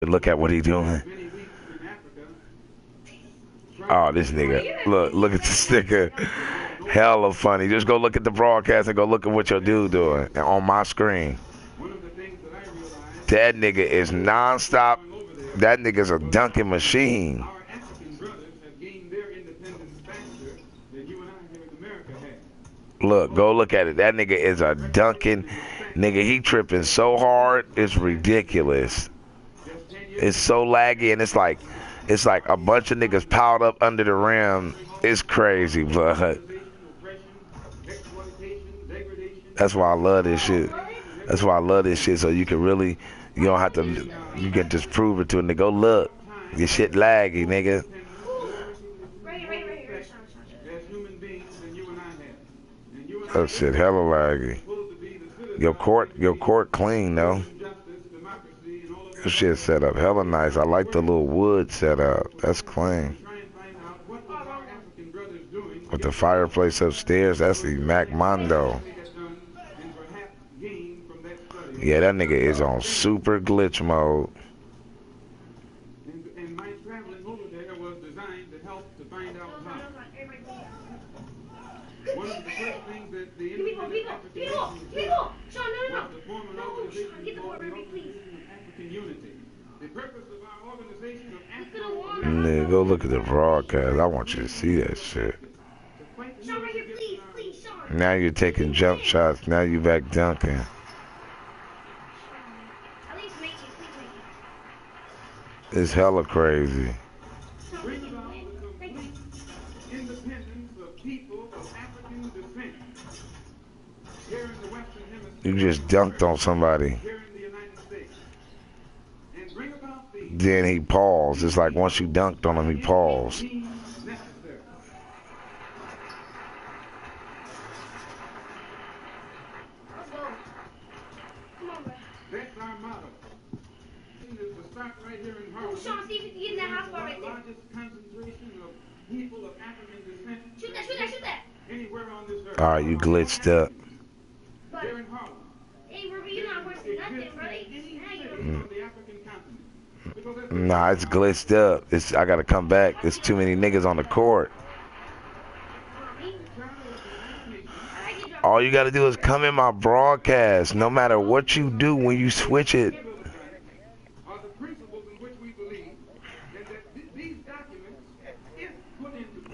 Look at what he doing. Oh, this nigga. Look at the sticker. Hella funny. Just go look at the broadcast and go look at what your dude doing on my screen. That nigga is nonstop. That nigga's a dunking machine. Look, go look at it. That nigga is a dunking nigga. He tripping so hard, it's ridiculous. It's so laggy, and it's like a bunch of niggas piled up under the rim. It's crazy, but that's why I love this shit. That's why I love this shit. So you can really, you don't have to, you can just prove it to a nigga. Go look, your shit laggy, nigga. That shit hella laggy. Your court clean though. This shit set up hella nice. I like the little wood setup. That's clean. With the fireplace upstairs, that's the Mac Mondo. Yeah, that nigga is on super glitch mode. Nigga, go look at the broadcast. I want you to see that shit. Now you're taking jump shots. Now you back dunking. It's hella crazy. You just dunked on somebody. Then he paused. It's like once you dunked on him, he paused. Alright, you glitched up. Nah, it's glitched up. I gotta come back. There's too many niggas on the court. All you gotta do is come in my broadcast. No matter what you do when you switch it.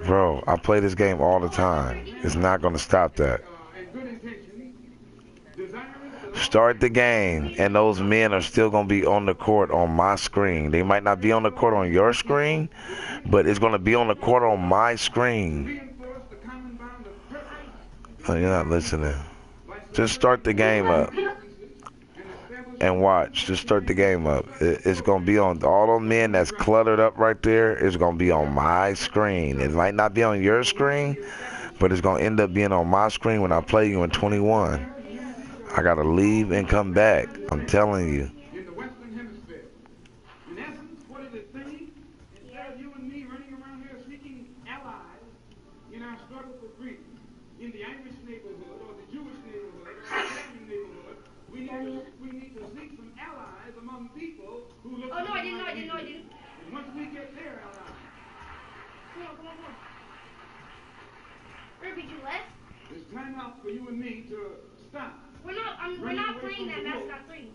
Bro, I play this game all the time. It's not gonna stop that. Start the game, and those men are still going to be on the court on my screen. They might not be on the court on your screen, but it's going to be on the court on my screen. Oh, you're not listening. Just start the game up and watch. Just start the game up. It's going to be on all those men that's cluttered up right there. It's going to be on my screen. It might not be on your screen, but it's going to end up being on my screen when I play you in 21. I gotta leave and come back. I'm telling you. In the Western Hemisphere. In essence, what is it saying? Instead of you and me running around here seeking allies in our struggle for freedom, in the Irish neighborhood or the Jewish neighborhood or the African neighborhood, we need to seek some allies among people who look. Oh no, I didn't. And once we get their allies. Come on. Where did you left? It's time out for you and me to stop. We're not playing that mascot 3.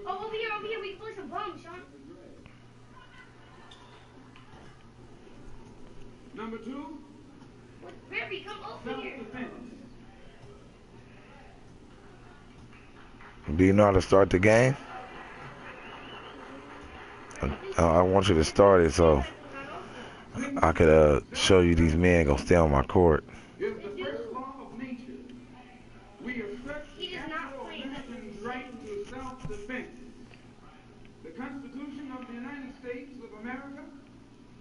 Oh, over here, we can play some bombs, Sean. Number 2. Barry, come over here. Do you know how to start the game? I want you to start it so I could show you these men gonna stay on my court.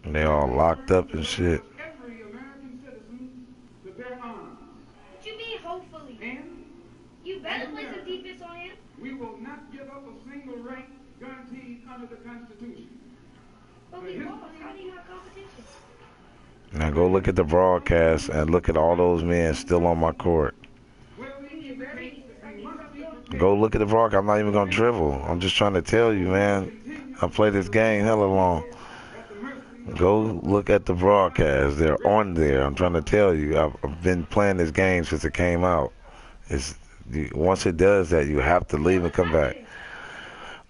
They all locked up and shit. Every American citizen to bear arms. What you mean, hopefully? And you better play some defense on him. We will not give up a single right guaranteed under the Constitution. But we lost. How do you have competition? Now go look at the broadcast and look at all those men still on my court. Well, we must be Go look at the broadcast. I'm not even gonna drivel. I'm just trying to tell you, man. I played this game hella long. Go look at the broadcast. They're on there. I'm trying to tell you. I've been playing this game since it came out. Once it does that, you have to leave and come back.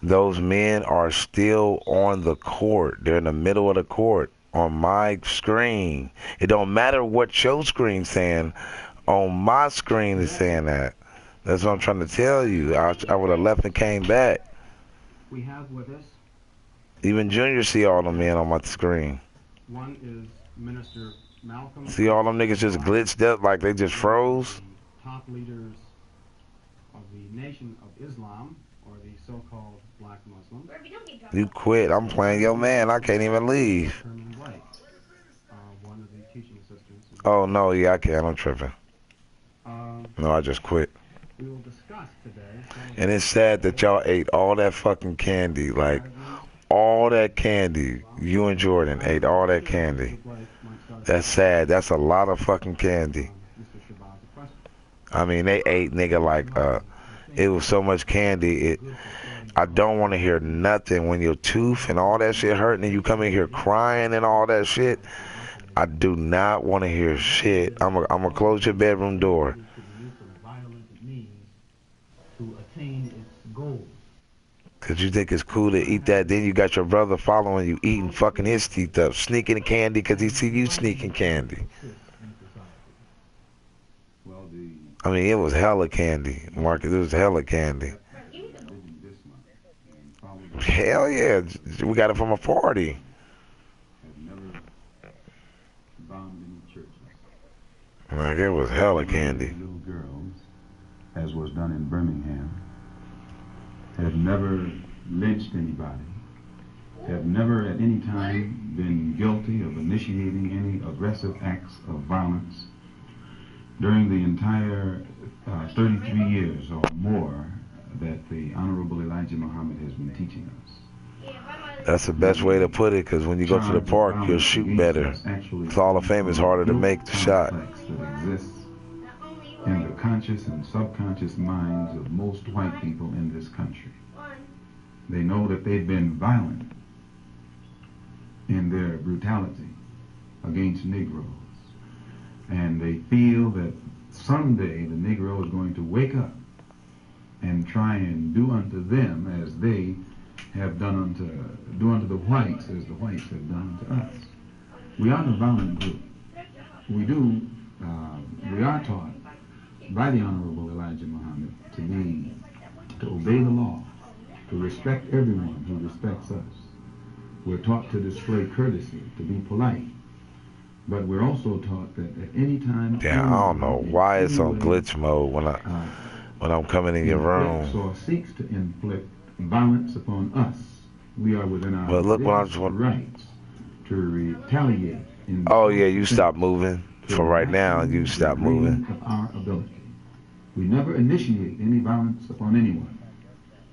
Those men are still on the court. They're in the middle of the court on my screen. It don't matter what your screen's saying. On my screen is saying that. That's what I'm trying to tell you. I would have left and came back. We have with us. Even Junior see all them men on my screen. One is Minister Malcolm. See all them niggas just glitched up like they just froze? Top leaders of the Nation of Islam, or the so-called black Muslims. You quit. I'm playing your man. I can't even leave. One of the teaching assistants. Oh, no. Yeah, I can't. I'm tripping. No, I just quit. We will discuss today. And it's sad that y'all ate all that fucking candy. Like, all that candy. You and Jordan ate all that candy. That's sad. That's a lot of fucking candy. I mean, they ate, nigga, like, it was so much candy. I don't want to hear nothing when your tooth and all that shit hurting and you come in here crying and all that shit. I do not want to hear shit. I'm gonna close your bedroom door. Cause you think it's cool to eat that, then you got your brother following you, eating fucking his teeth up, sneaking candy cause he see you sneaking candy. I mean, it was hella candy, Marcus. It was hella candy. Hell yeah, we got it from a party. Like, it was hella candy. Little girls, as was done in Birmingham, have never lynched anybody, have never at any time been guilty of initiating any aggressive acts of violence during the entire 33 years or more that the Honorable Elijah Muhammad has been teaching us. That's the best way to put it, because when you go to the park, you'll shoot better. It's Hall of Fame is harder to make the shot. That exists in the conscious and subconscious minds of most white people in this country. They know that they've been violent in their brutality against Negroes. And they feel that someday the Negro is going to wake up and try and do unto them as they have do unto the whites as the whites have done unto us. We are the violent group. We are taught by the Honorable Elijah Muhammad to obey the law, to respect everyone who respects us. We're taught to display courtesy, to be polite. But we're also taught that at any time... Yeah, I don't know why it's on glitch mode when I'm coming in your room. ...or seeks to inflict violence upon us, we are within our rights to retaliate. Oh yeah, you stop moving. For right now, you stop moving. Of our ability. We never initiate any violence upon anyone.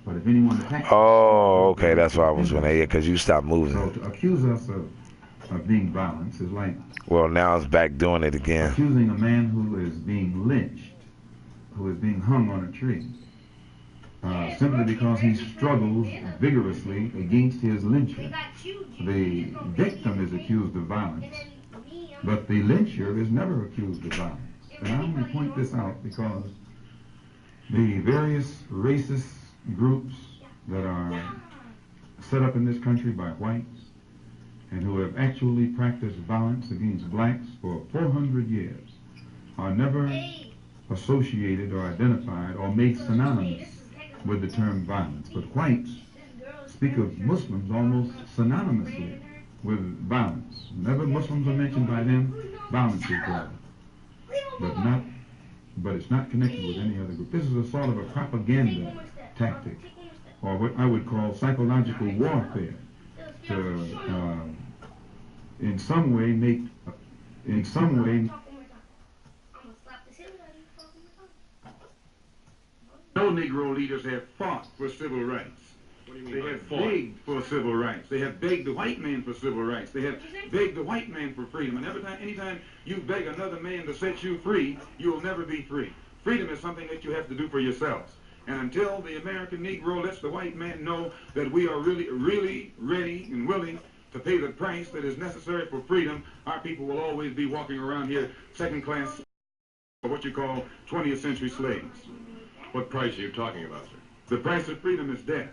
But if anyone attacks... Oh, okay, that's why I was going to hear, because you stopped moving. So to accuse us of being violent is like... Well, now it's back doing it again. Accusing a man who is being lynched, who is being hung on a tree, simply because he struggles vigorously against his lyncher. The victim is accused of violence, but the lyncher is never accused of violence. And I only point this out because the various racist groups that are set up in this country by whites and who have actually practiced violence against blacks for 400 years are never associated or identified or made synonymous with the term violence. But whites speak of Muslims almost synonymously with violence. Whenever Muslims are mentioned by them, violence is brought up. But it's not connected with any other group. This is a sort of a propaganda tactic, or what I would call psychological warfare, to in some way no Negro leaders have fought for civil rights. They have begged for civil rights. They have begged the white man for civil rights. They have begged the white man for freedom. And anytime you beg another man to set you free, you will never be free. Freedom is something that you have to do for yourselves. And until the American Negro lets the white man know that we are really, really ready and willing to pay the price that is necessary for freedom, our people will always be walking around here second class, or what you call 20th century slaves. What price are you talking about, sir? The price of freedom is death.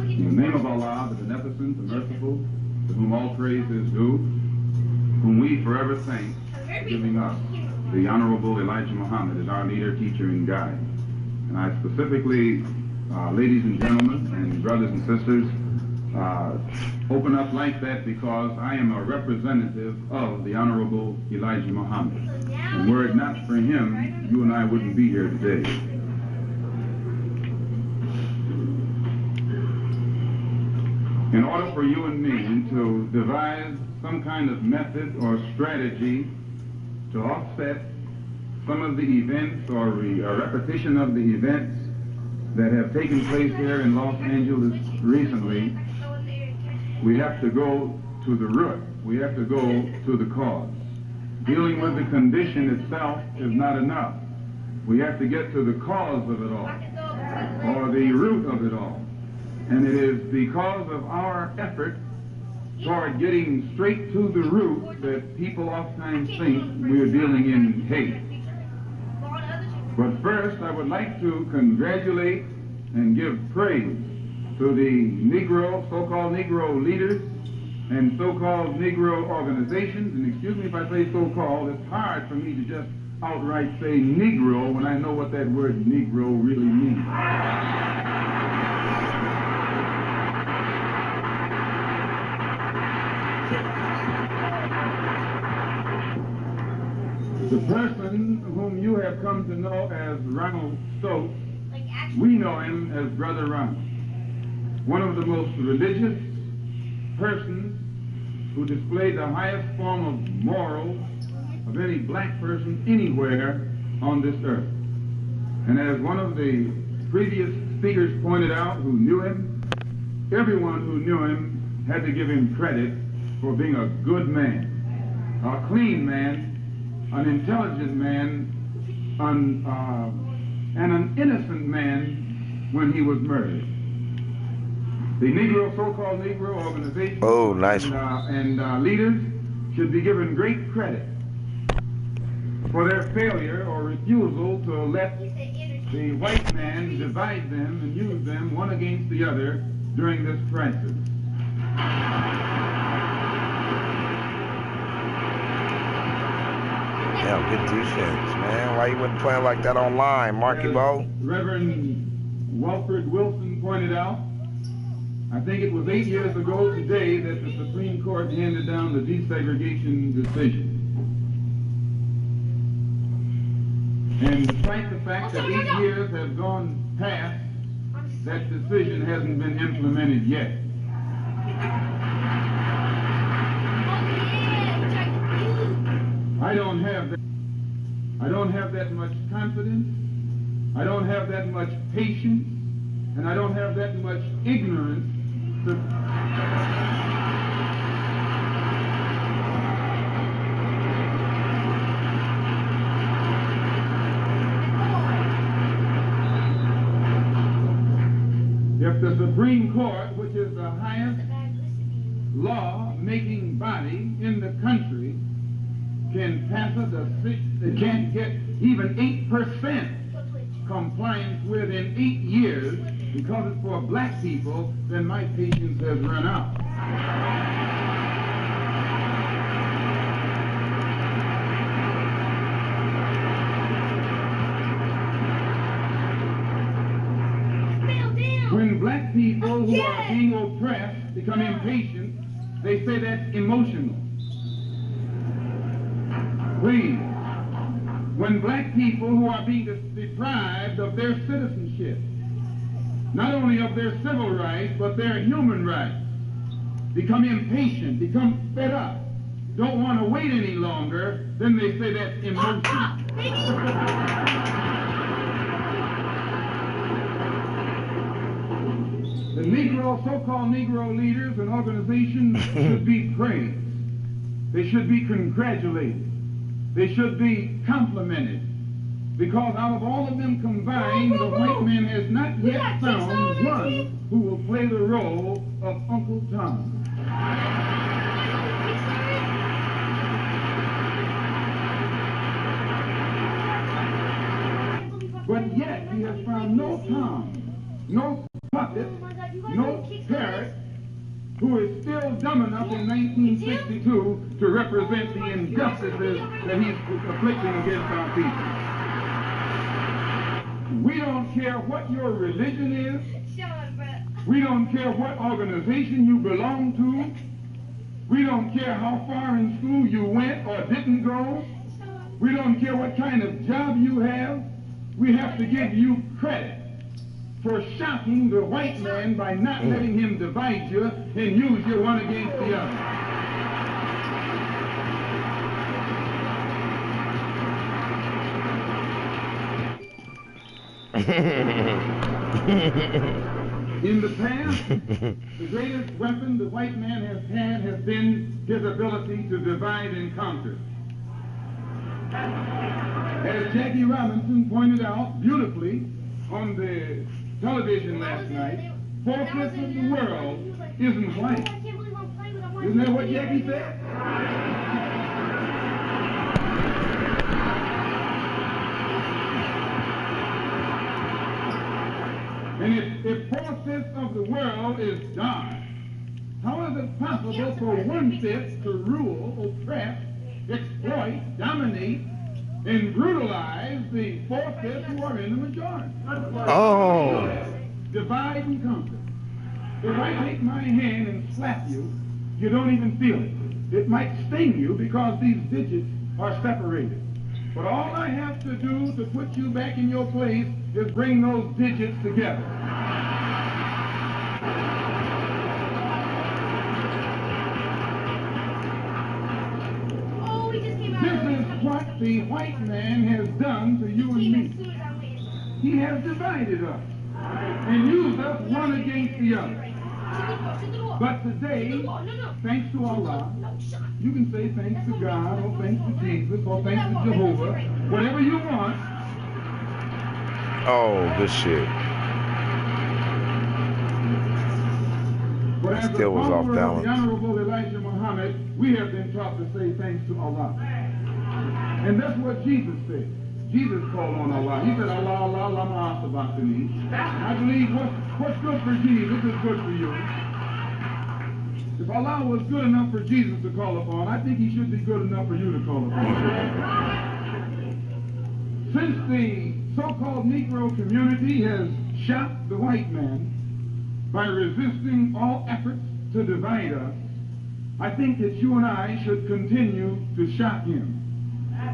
In the name of Allah, the Beneficent, the Merciful, to whom all praise is due, whom we forever thank for giving us the Honorable Elijah Muhammad as our leader, teacher, and guide. And I specifically, ladies and gentlemen, and brothers and sisters, open up like that because I am a representative of the Honorable Elijah Muhammad. And were it not for him, you and I wouldn't be here today. In order for you and me to devise some kind of method or strategy to offset some of the events or a repetition of the events that have taken place here in Los Angeles recently, we have to go to the root. We have to go to the cause. Dealing with the condition itself is not enough. We have to get to the cause of it all, or the root of it all. And it is because of our effort toward getting straight to the root that people oftentimes think we are dealing in hate. But first, I would like to congratulate and give praise to the Negro, so-called Negro leaders and so-called Negro organizations. And excuse me if I say so-called, it's hard for me to just outright say Negro when I know what that word Negro really means. The person whom you have come to know as Ronald Stokes, we know him as Brother Ronald. One of the most religious persons who displayed the highest form of morals of any black person anywhere on this earth. And as one of the previous speakers pointed out who knew him, everyone who knew him had to give him credit for being a good man, a clean man, an intelligent man, and an innocent man when he was murdered. The Negro, so-called Negro organization and leaders should be given great credit for their failure or refusal to let the white man divide them and use them one against the other during this crisis. Yeah, good defense, man. Why you wasn't playing like that online, Marky Bo? Reverend Wilfred Wilson pointed out, I think it was 8 years ago today that the Supreme Court handed down the desegregation decision. And despite the fact that 8 years have gone past, that decision hasn't been implemented yet. I don't have that much confidence, I don't have that much patience, and I don't have that much ignorance to if the Supreme Court, which is the highest law-making body in the country, can pass it can't get even 8% compliance within 8 years because it's for black people, then my patience has run out. When black people who are being oppressed become impatient, they say that's emotional. Please, when black people who are being deprived of their citizenship, not only of their civil rights, but their human rights, become impatient, become fed up, don't want to wait any longer, then they say that's emotional. The Negro, so-called Negro leaders and organizations should be praised. They should be congratulated. They should be complimented. Because out of all of them combined, the white man has not yet found one who will play the role of Uncle Tom. But yet he has found no Tom, no puppet, no parrot, who is still dumb enough in 1962 to represent the injustices that he's afflicting against our people. We don't care what your religion is. We don't care what organization you belong to. We don't care how far in school you went or didn't go. We don't care what kind of job you have. We have to give you credit for shocking the white man by not letting him divide you and use you one against the other. In the past, the greatest weapon the white man has had has been his ability to divide and conquer. As Jackie Robinson pointed out beautifully on the television last night, 4/5 of the world isn't white. Isn't that what Jackie said? And if 4/5 of the world is dark, how is it possible for 1/5 to rule, oppress, exploit, dominate, and brutalize the 4/5 who are in the majority? Oh. Divide and conquer. If I take my hand and slap you, you don't even feel it. It might sting you because these digits are separated. But all I have to do to put you back in your place is bring those digits together. This is what the white man has done to you and me. He has divided us and used us one against the other. But today, thanks to Allah, you can say thanks to God, or thanks to Jesus, or thanks to Jehovah, whatever you want. Oh, good shit. But as Still was off follower of balance. the Honorable Elijah Muhammad, we have been taught to say thanks to Allah. And that's what Jesus said. Jesus called on Allah. He said, Allah, Allah, lama asabachthani. I believe what's good for Jesus is good for you. If Allah was good enough for Jesus to call upon, I think he should be good enough for you to call upon. Since the so-called Negro community has shocked the white man by resisting all efforts to divide us, I think that you and I should continue to shock him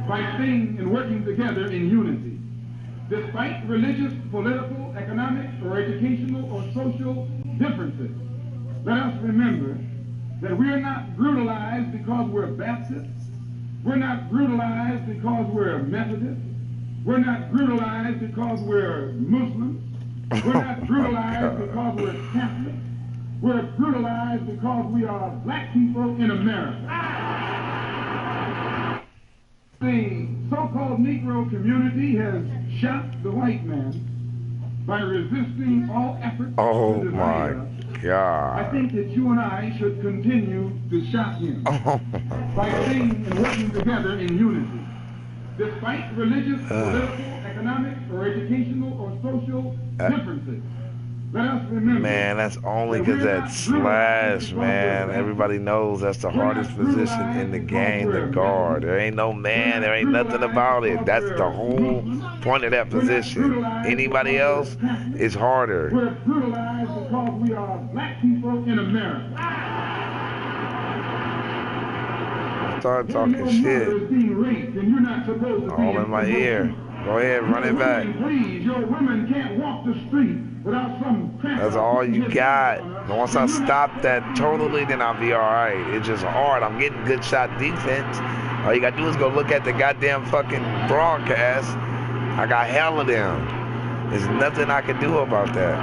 by staying and working together in unity. Despite religious, political, economic, or educational or social differences, let us remember that we are not brutalized because we're Baptists. We're not brutalized because we're Methodists. We're not brutalized because we're Muslims. We're not brutalized because we're Catholic. We're brutalized because we are black people in America. The so-called Negro community has shocked the white man by resisting all efforts Oh to divide my us. I God. think that you and I should continue to shock him Oh. by staying and working together in unity. Despite religious, political, economic, or educational or social differences, let us remember. Man, that's only that because we're that not slash, brutalized man. because Everybody knows that's the We're not hardest position in the brutalized game because to we're guard. Methodist. There ain't no man, there ain't We're not nothing about it. brutalized That's the because whole we're Muslims. point of that We're not position. brutalized Anybody because else we're Catholic. is harder. We're brutalized because we are black people in America. Start Your talking mother shit. is being raped and you're not supposed to be All in my ear. Go ahead, run it back. Please, your women can't walk the street without some cracker. That's all you got. And once I stop that totally, then I'll be alright. It's just hard. I'm getting good shot defense. All you gotta do is go look at the goddamn fucking broadcast. I got hell of them. There's nothing I can do about that.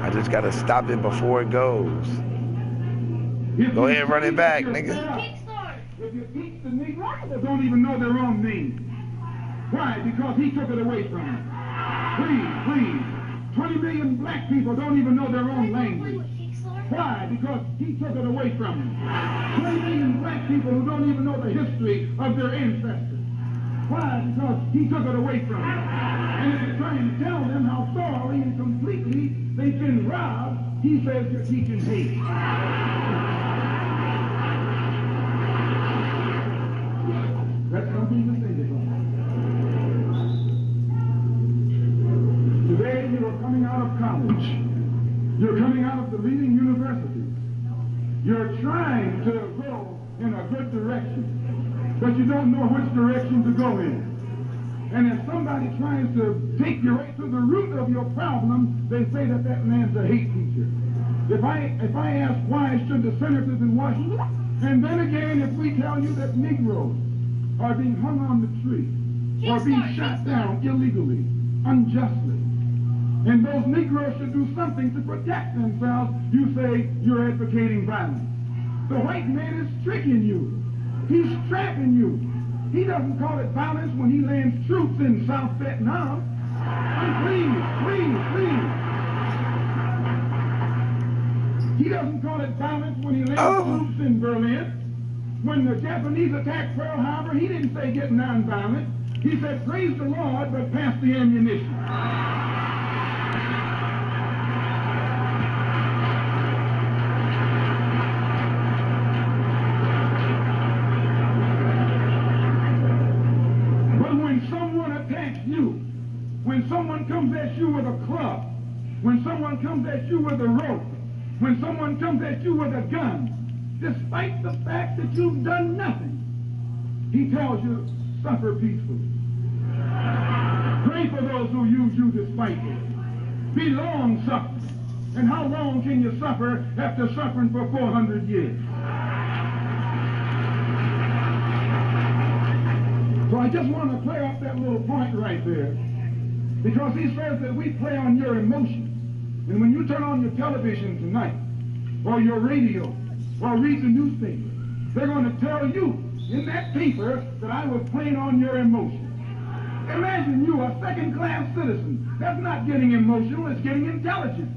I just gotta stop it before it goes. Go ahead, run it back, nigga. If you teach the Negroes, they don't even know their own name. Why? Because he took it away from them. Please. 20 million black people don't even know their own language. Why? Because he took it away from them. 20 million black people who don't even know the history of their ancestors. Why? Because he took it away from them. And if you try and tell them how thoroughly and completely they've been robbed, he says you're teaching hate. That's something to think about. Today you are coming out of college. You're coming out of the leading universities. You're trying to go in a good direction, but you don't know which direction to go in. And if somebody tries to take you right to the root of your problem, they say that that man's a hate teacher. If I ask why should the senators in Washington, and then again if we tell you that Negroes are being hung on the tree, or being shot down illegally, unjustly, and those Negroes should do something to protect themselves, you say you're advocating violence. The white man is tricking you. He's trapping you. He doesn't call it violence when he lands troops in South Vietnam. Please. He doesn't call it violence when he lands troops in Berlin. When the Japanese attacked Pearl Harbor, he didn't say get nonviolent. He said, praise the Lord, but pass the ammunition. But when someone attacks you, when someone comes at you with a club, when someone comes at you with a rope, when someone comes at you with a gun, despite the fact that you've done nothing, he tells you, suffer peacefully. Pray for those who use you despitefully. Be long-suffering. And how long can you suffer after suffering for 400 years? So I just want to clear up that little point right there, because he says that we play on your emotions. And when you turn on your television tonight, or your radio, or read the newspaper, they're going to tell you in that paper that I was playing on your emotions. Imagine you, a second-class citizen. That's not getting emotional, it's getting intelligent.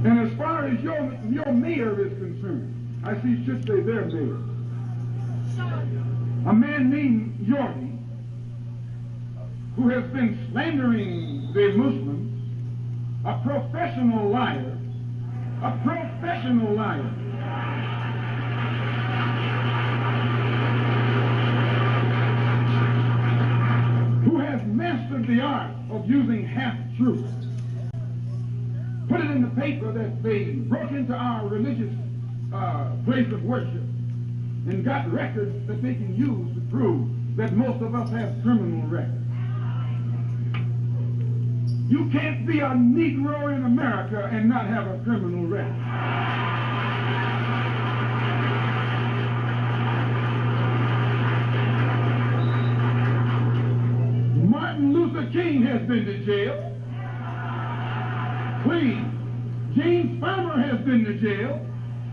And as far as your mayor is concerned, I see should say their mayor. A man named Yorty, who has been slandering the Muslims, a professional liar, who has mastered the art of using half-truths. Put it in the paper that they broke into our religious place of worship and got records that they can use to prove that most of us have criminal records. You can't be a Negro in America and not have a criminal record. Martin Luther King has been to jail. Please. James Farmer has been to jail.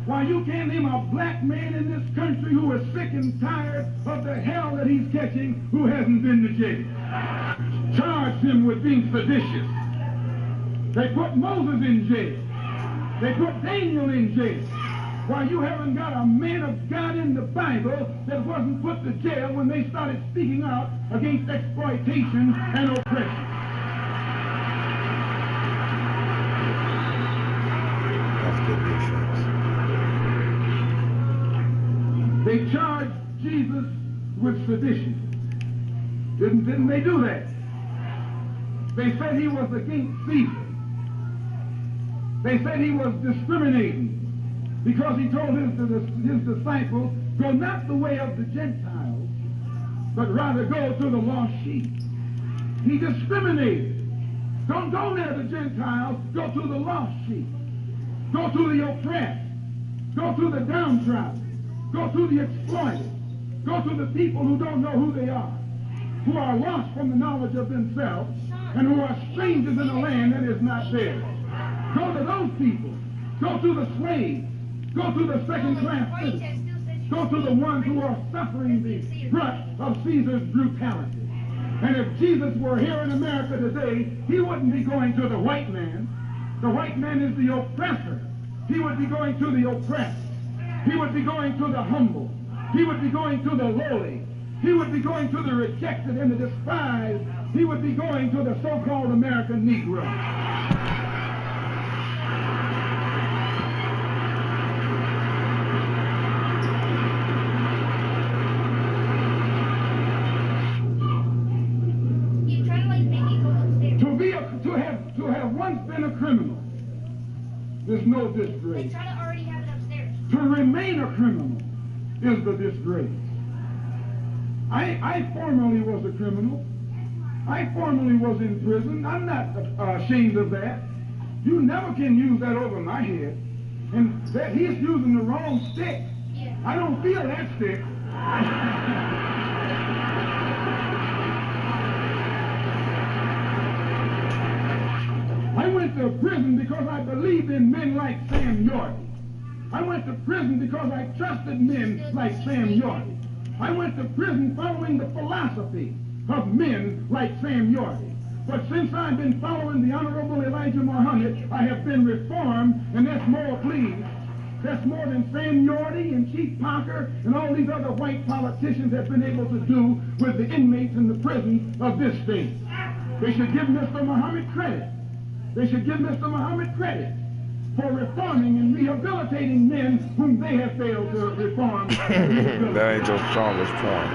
Why, you can't name a black man in this country who is sick and tired of the hell that he's catching who hasn't been to jail. Charged him with being seditious. They put Moses in jail. They put Daniel in jail. Why, you haven't got a man of God in the Bible that wasn't put to jail when they started speaking out against exploitation and oppression. That's good reassurance. They charged Jesus with sedition. Didn't they do that? They said he was against Caesar. They said he was discriminating because he told his disciples, go not the way of the Gentiles, but rather go to the lost sheep. He discriminated. Don't go near the Gentiles, go to the lost sheep. Go to the oppressed. Go to the downtrodden. Go to the exploited. Go to the people who don't know who they are. who are lost from the knowledge of themselves and who are strangers in a land that is not theirs. Go to those people. Go to the slaves. Go to the second-class citizens. Go to the ones who are suffering the brunt of Caesar's brutality. And if Jesus were here in America today, he wouldn't be going to the white man. The white man is the oppressor. He would be going to the oppressed. He would be going to the humble. He would be going to the lowly. He would be going to the rejected and the despised. He would be going to the so-called American Negro. To have once been a criminal is no disgrace. They try to already have it upstairs. To remain a criminal is the disgrace. I formerly was a criminal. I formerly was in prison. I'm not ashamed of that. You never can use that over my head. And that he's using the wrong stick. Yeah. I don't feel that stick. I went to prison because I believed in men like Sam Yorty. I went to prison because I trusted men like Sam Yorty. I went to prison following the philosophy of men like Sam Yorty. But since I've been following the Honorable Elijah Muhammad, I have been reformed, and that's more, please. That's more than Sam Yorty and Chief Parker and all these other white politicians have been able to do with the inmates in the prisons of this state. They should give Mr. Muhammad credit. They should give Mr. Muhammad credit for reforming and rehabilitating men whom they have failed to reform. That ain't your strongest point.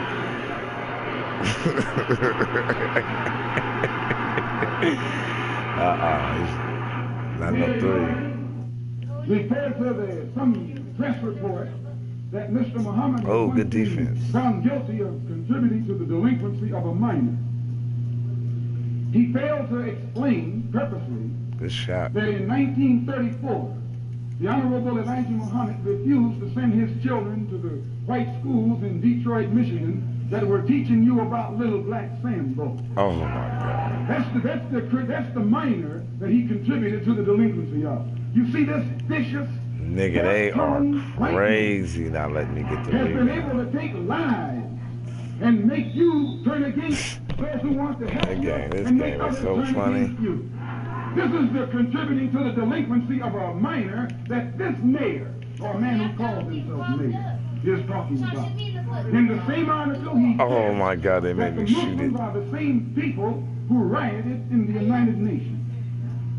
He's not no three. Referred to some press report that Mr. Muhammad was good defense. found guilty of contributing to the delinquency of a minor. He failed to explain purposely Good shot. that in 1934, the Honorable Elijah Muhammad refused to send his children to the white schools in Detroit, Michigan that were teaching you about little black Sambo. Oh my God. That's the minor that he contributed to the delinquency of. You see this vicious, Nigga, they are crazy not letting me get the has been lead. able to take lies and make you turn against those who want to help That you game- this and make game is others so turn funny. against you. This is the contributing to the delinquency of a minor that this mayor, or a man who calls himself mayor, is talking about. In the same article, he Oh said my God, they that made the me shoot Muslims it. are the same people who rioted in the United Nations.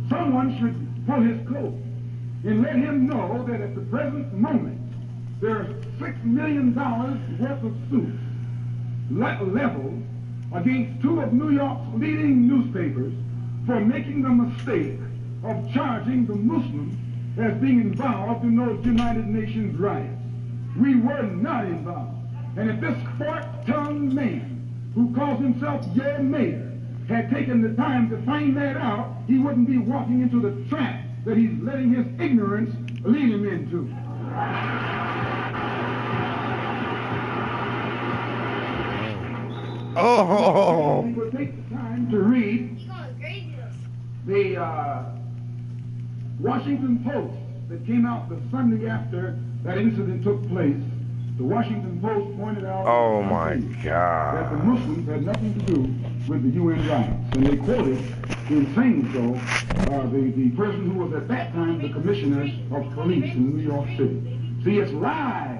Someone should pull his coat and let him know that at the present moment, there are $6 million worth of suits leveled against two of New York's leading newspapers for making the mistake of charging the Muslims as being involved in those United Nations riots. We were not involved. And if this fork-tongued man who calls himself your mayor had taken the time to find that out, he wouldn't be walking into the trap that he's letting his ignorance lead him into. Oh. We will take the time to read the Washington Post that came out the Sunday after that incident took place. The Washington Post pointed out Oh my that the God. Muslims had nothing to do with the UN riots. And they quoted, in saying so, the person who was at that time the commissioner of police in New York City. See, it's lies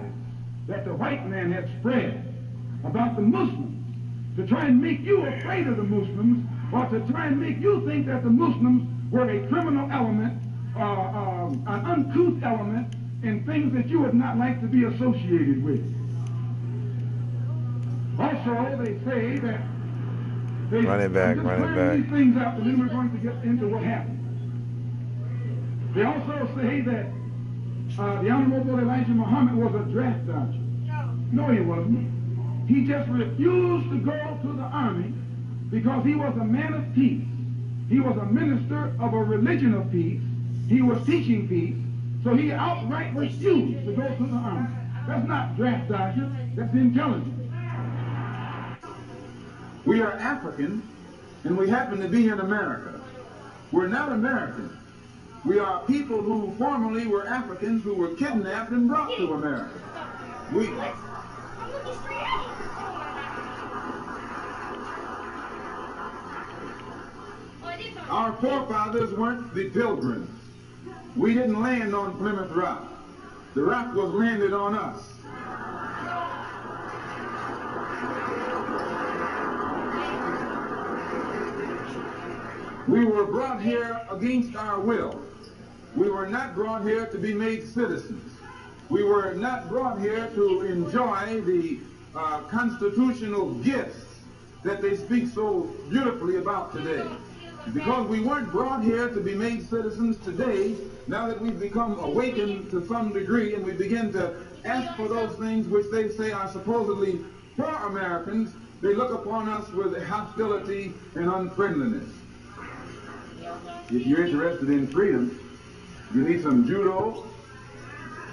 that the white man had spread about the Muslims to try and make you afraid of the Muslims, or to try and make you think that the Muslims were a criminal element, an uncouth element, in things that you would not like to be associated with. Also, they say that they Run it back, I'm just run it clearing back. these things out, and then we're going to get into what happened. They also say that the Honorable Elijah Muhammad was a draft dodger. No, he wasn't. He just refused to go to the army because he was a man of peace. He was a minister of a religion of peace. He was teaching peace. So he outright refused to go to the army. That's not draft dodger. That's intelligence. We are African, and we happen to be in America. We're not American. We are people who formerly were Africans who were kidnapped and brought to America. Our forefathers weren't the Pilgrims. We didn't land on Plymouth Rock. The rock was landed on us. We were brought here against our will. We were not brought here to be made citizens. We were not brought here to enjoy the constitutional gifts that they speak so beautifully about today. Because we weren't brought here to be made citizens today, now that we've become awakened to some degree and we begin to ask for those things which they say are supposedly for Americans, they look upon us with hostility and unfriendliness. If you're interested in freedom, you need some judo,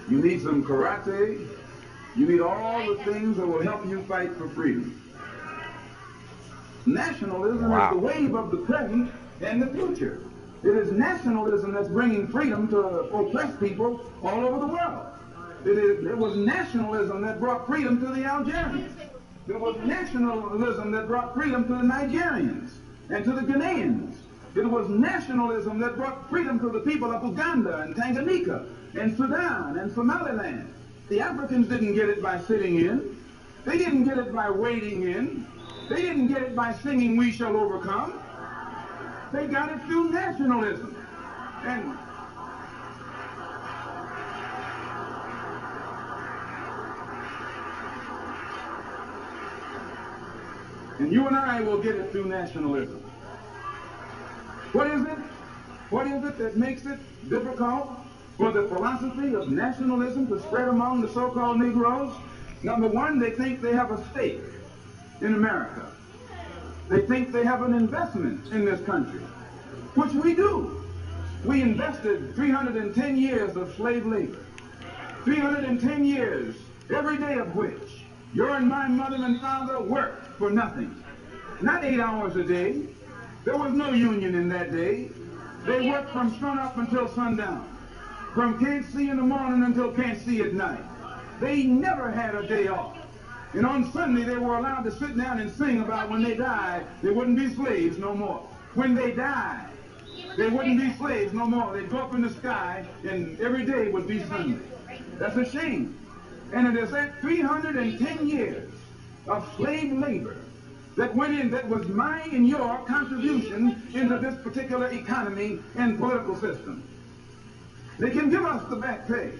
you need some karate, you need all the things that will help you fight for freedom. Nationalism is the wave of the present and the future. It is nationalism that's bringing freedom to oppressed people all over the world. It was nationalism that brought freedom to the Algerians. It was nationalism that brought freedom to the Nigerians and to the Ghanaians. It was nationalism that brought freedom to the people of Uganda and Tanganyika and Sudan and Somaliland. The Africans didn't get it by sitting in. They didn't get it by waiting in. They didn't get it by singing "We Shall Overcome." They got it through nationalism. And you and I will get it through nationalism. What is it? What is it that makes it difficult for the philosophy of nationalism to spread among the so-called Negroes? Number one, they think they have a stake in America. They think they have an investment in this country, which we do. We invested 310 years of slave labor, 310 years, every day of which your and my mother and father worked for nothing. Not 8 hours a day. There was no union in that day. They worked from sun up until sundown, from can't see in the morning until can't see at night. They never had a day off. And on Sunday, they were allowed to sit down and sing about when they died, they wouldn't be slaves no more. When they died, they wouldn't be slaves no more. They'd go up in the sky, and every day would be Sunday. That's a shame. And it is that 310 years of slave labor that went in, that was my and your contribution into this particular economy and political system. They can give us the back pay.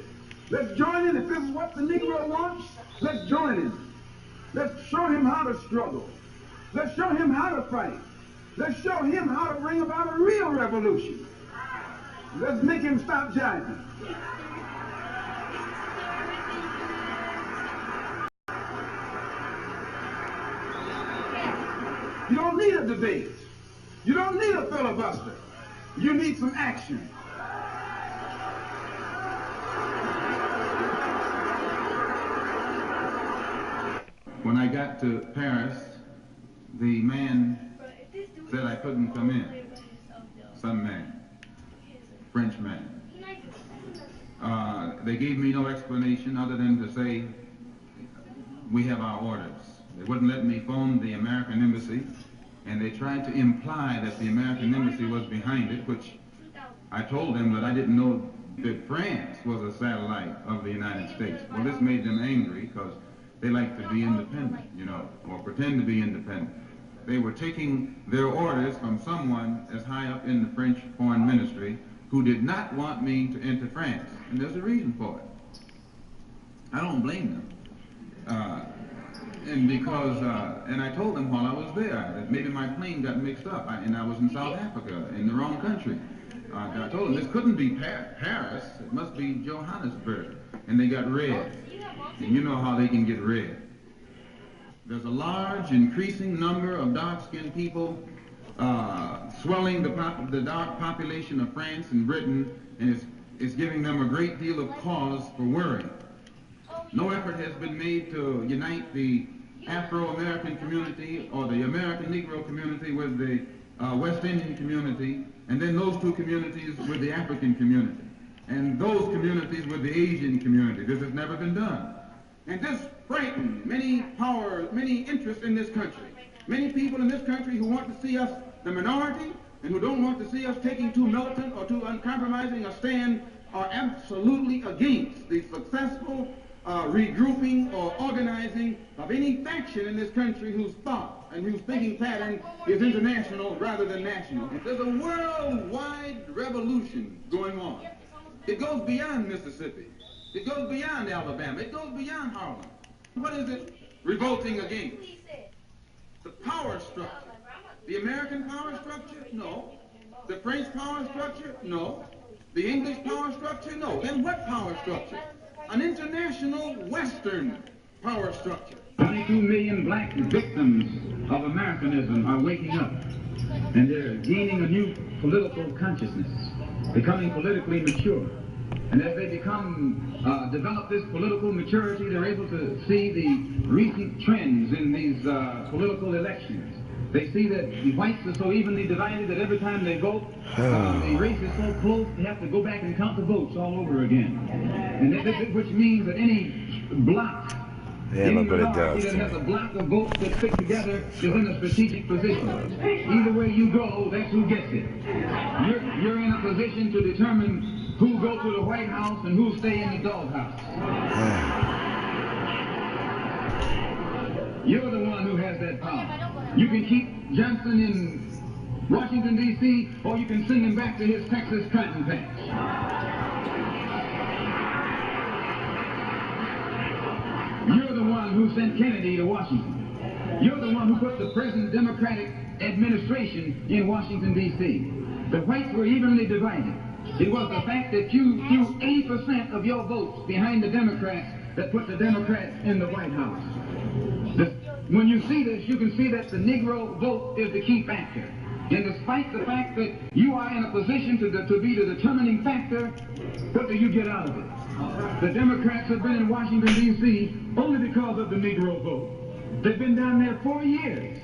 Let's join in. If this is what the Negro wants, let's join in. Let's show him how to struggle. Let's show him how to fight. Let's show him how to bring about a real revolution. Let's make him stop jiving. You don't need a debate. You don't need a filibuster. You need some action. When I got to Paris, the man said I couldn't come in. Some man, French man. They gave me no explanation other than to say, we have our orders. They wouldn't let me phone the American embassy, and they tried to imply that the American embassy was behind it, which I told them that I didn't know that France was a satellite of the United States. Well, this made them angry because they like to be independent, you know, or pretend to be independent. They were taking their orders from someone as high up in the French foreign ministry who did not want me to enter France. And there's a reason for it. I don't blame them. And I told them while I was there that maybe my plane got mixed up and I was in South Africa, in the wrong country. I told them this couldn't be Paris, it must be Johannesburg. And they got red. And you know how they can get red. There's a large, increasing number of dark-skinned people swelling the dark population of France and Britain, and it's giving them a great deal of cause for worry. No effort has been made to unite the Afro-American community or the American Negro community with the West Indian community, and then those two communities with the African community, and those communities with the Asian community. This has never been done. And this frightened many powers, many interests in this country. Many people in this country who want to see us the minority and who don't want to see us taking too militant or too uncompromising a stand are absolutely against the successful regrouping or organizing of any faction in this country whose thought and whose thinking pattern is international rather than national. There's a worldwide revolution going on. It goes beyond Mississippi. It goes beyond Alabama. It goes beyond Harlem. What is it revolting against? The power structure. The American power structure? No. The French power structure? No. The English power structure? No. Then what power structure? An international Western power structure. 22 million black victims of Americanism are waking up, and they're gaining a new political consciousness, becoming politically mature. And as they develop this political maturity, they're able to see the recent trends in these political elections. They see that the whites are so evenly divided that every time they vote, the race is so close, they have to go back and count the votes all over again. And which means that any block Yeah, look what it does. that has a block of votes that fit together is in a strategic position. Either way you go, that's who gets it. You're in a position to determine who go to the White House and who stay in the doghouse. You're the one who has that power. You can keep Johnson in Washington, D.C., or you can send him back to his Texas cotton patch. You're the one who sent Kennedy to Washington. You're the one who put the present Democratic administration in Washington, D.C. The whites were evenly divided. It was the fact that you threw 80% of your votes behind the Democrats that put the Democrats in the White House. When you see this, you can see that the Negro vote is the key factor. And despite the fact that you are in a position to be the determining factor, what do you get out of it? The Democrats have been in Washington, D.C. only because of the Negro vote. They've been down there 4 years.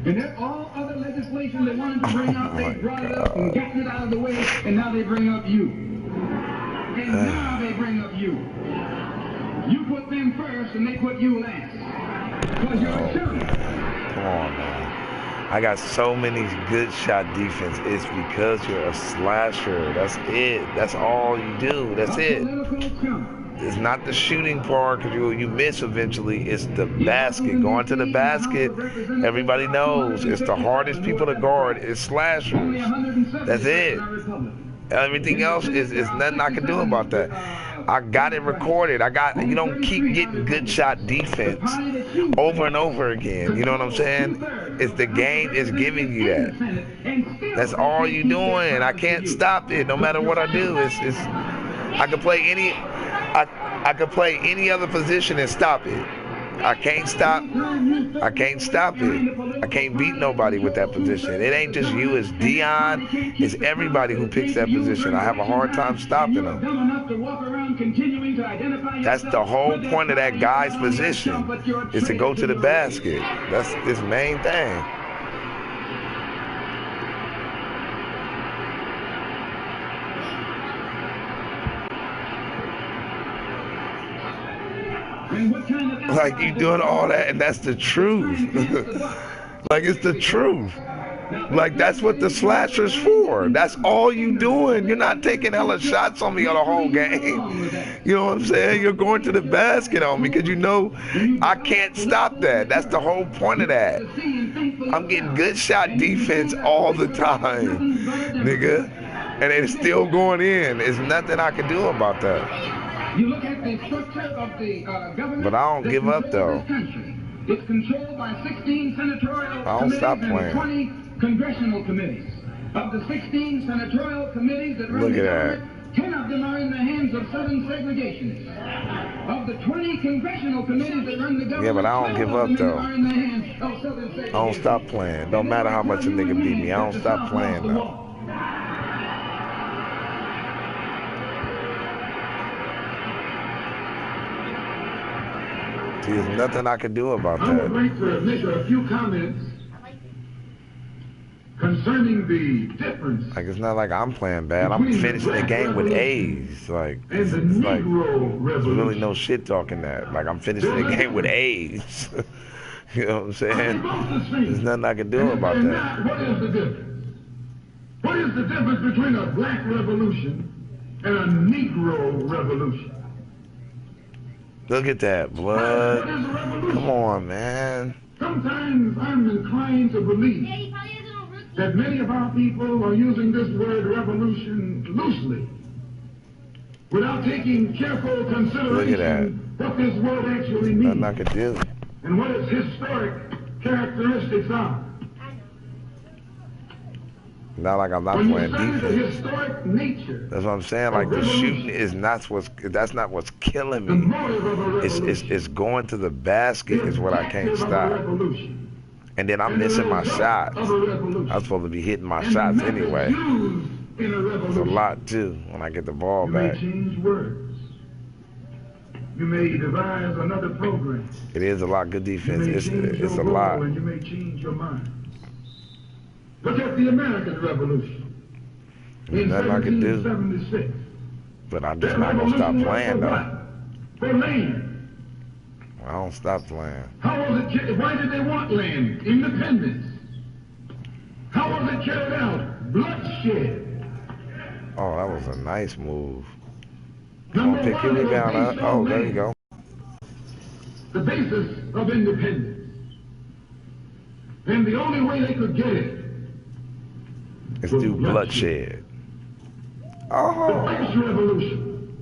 And all other legislation they wanted to bring up, they brought it up and gotten it out of the way, and now they bring up you. And now they bring up you. You put them first, and they put you last. Because you're a chump. Come on, man. I got so many good shot defense. It's because you're a slasher. That's it. That's all you do. That's it. It's not the shooting part because you miss eventually. It's the basket. Going to the basket, everybody knows. It's the hardest people to guard. It's slashers. That's it. Everything else is nothing I can do about that. I got it recorded. You don't keep getting good shot defense over and over again. You know what I'm saying? It's the game is giving you that. That's all you doing. I can't stop it no matter what I do. I could play any other position and stop it. I can't stop it. I can't beat nobody with that position. It ain't just you, it's Dion, it's everybody who picks that position. I have a hard time stopping them. That's the whole point of that guy's position, is to go to the basket. That's his main thing. Like, you doing all that, and that's the truth. Like, it's the truth. Like, that's what the slasher's for. That's all you doing. You're not taking hella shots on me on the whole game. You know what I'm saying? You're going to the basket on me because you know I can't stop that. That's the whole point of that. I'm getting good shot defense all the time, nigga. And it's still going in. There's nothing I can do about that. You look at the structure of the government. But I don't give up, though. It's controlled by 16 senatorial committees and 20 congressional committees. Of the 16 senatorial committees that run the government, 10 of them are in the hands of Southern segregationists. Of the 20 congressional committees that run the government, yeah, but I don't give up, though. Are in the hands of Southern segregationists. I don't stop playing. Don't matter how much a nigga beat me. I don't stop playing, though. See, there's nothing I can do about I would that. like to make a few comments concerning the difference Like, it's not like I'm playing bad. I'm finishing the game with A's. Like, and the it's like, Negro there's really Revolution. no shit talking that. Like, I'm finishing the game with A's. You know what I'm saying? There's nothing I can do about and that. now, what is the difference? What is the difference between a black revolution and a Negro revolution? Look at that, What blood. is a revolution? Come on, man. Sometimes I'm inclined to believe that many of our people are using this word revolution loosely, without taking careful consideration what this word actually Nothing I means can do. and what its historic characteristics are. Not like I'm not When you playing study the defense. historic nature That's what I'm saying. Like, the shooting is not that's not what's killing the me. motive of a revolution, It's going to the basket is what I can't objective of a stop. revolution, And then I'm and the missing my result shots. of a revolution, I'm supposed to be hitting my and the shots methods anyway. used in a It's a revolution. lot too when I get the ball You may back. change words. You may devise another program. It is a lot. Good You defense. may It's change your a goal lot. and you may change your mind. Look at the American Revolution There's in nothing I can do. 1776. But I'm That just not gonna stop revolution was playing for though. what? For land. I don't stop playing. How was it? Why did they want land? Independence. How was it carried out? Bloodshed. Oh, that was a nice move. Number Pick one, your it was rebound up. based Oh, on there you land. go. The basis of independence. And the only way they could get it Let's was do bloodshed. Oh. The French Revolution.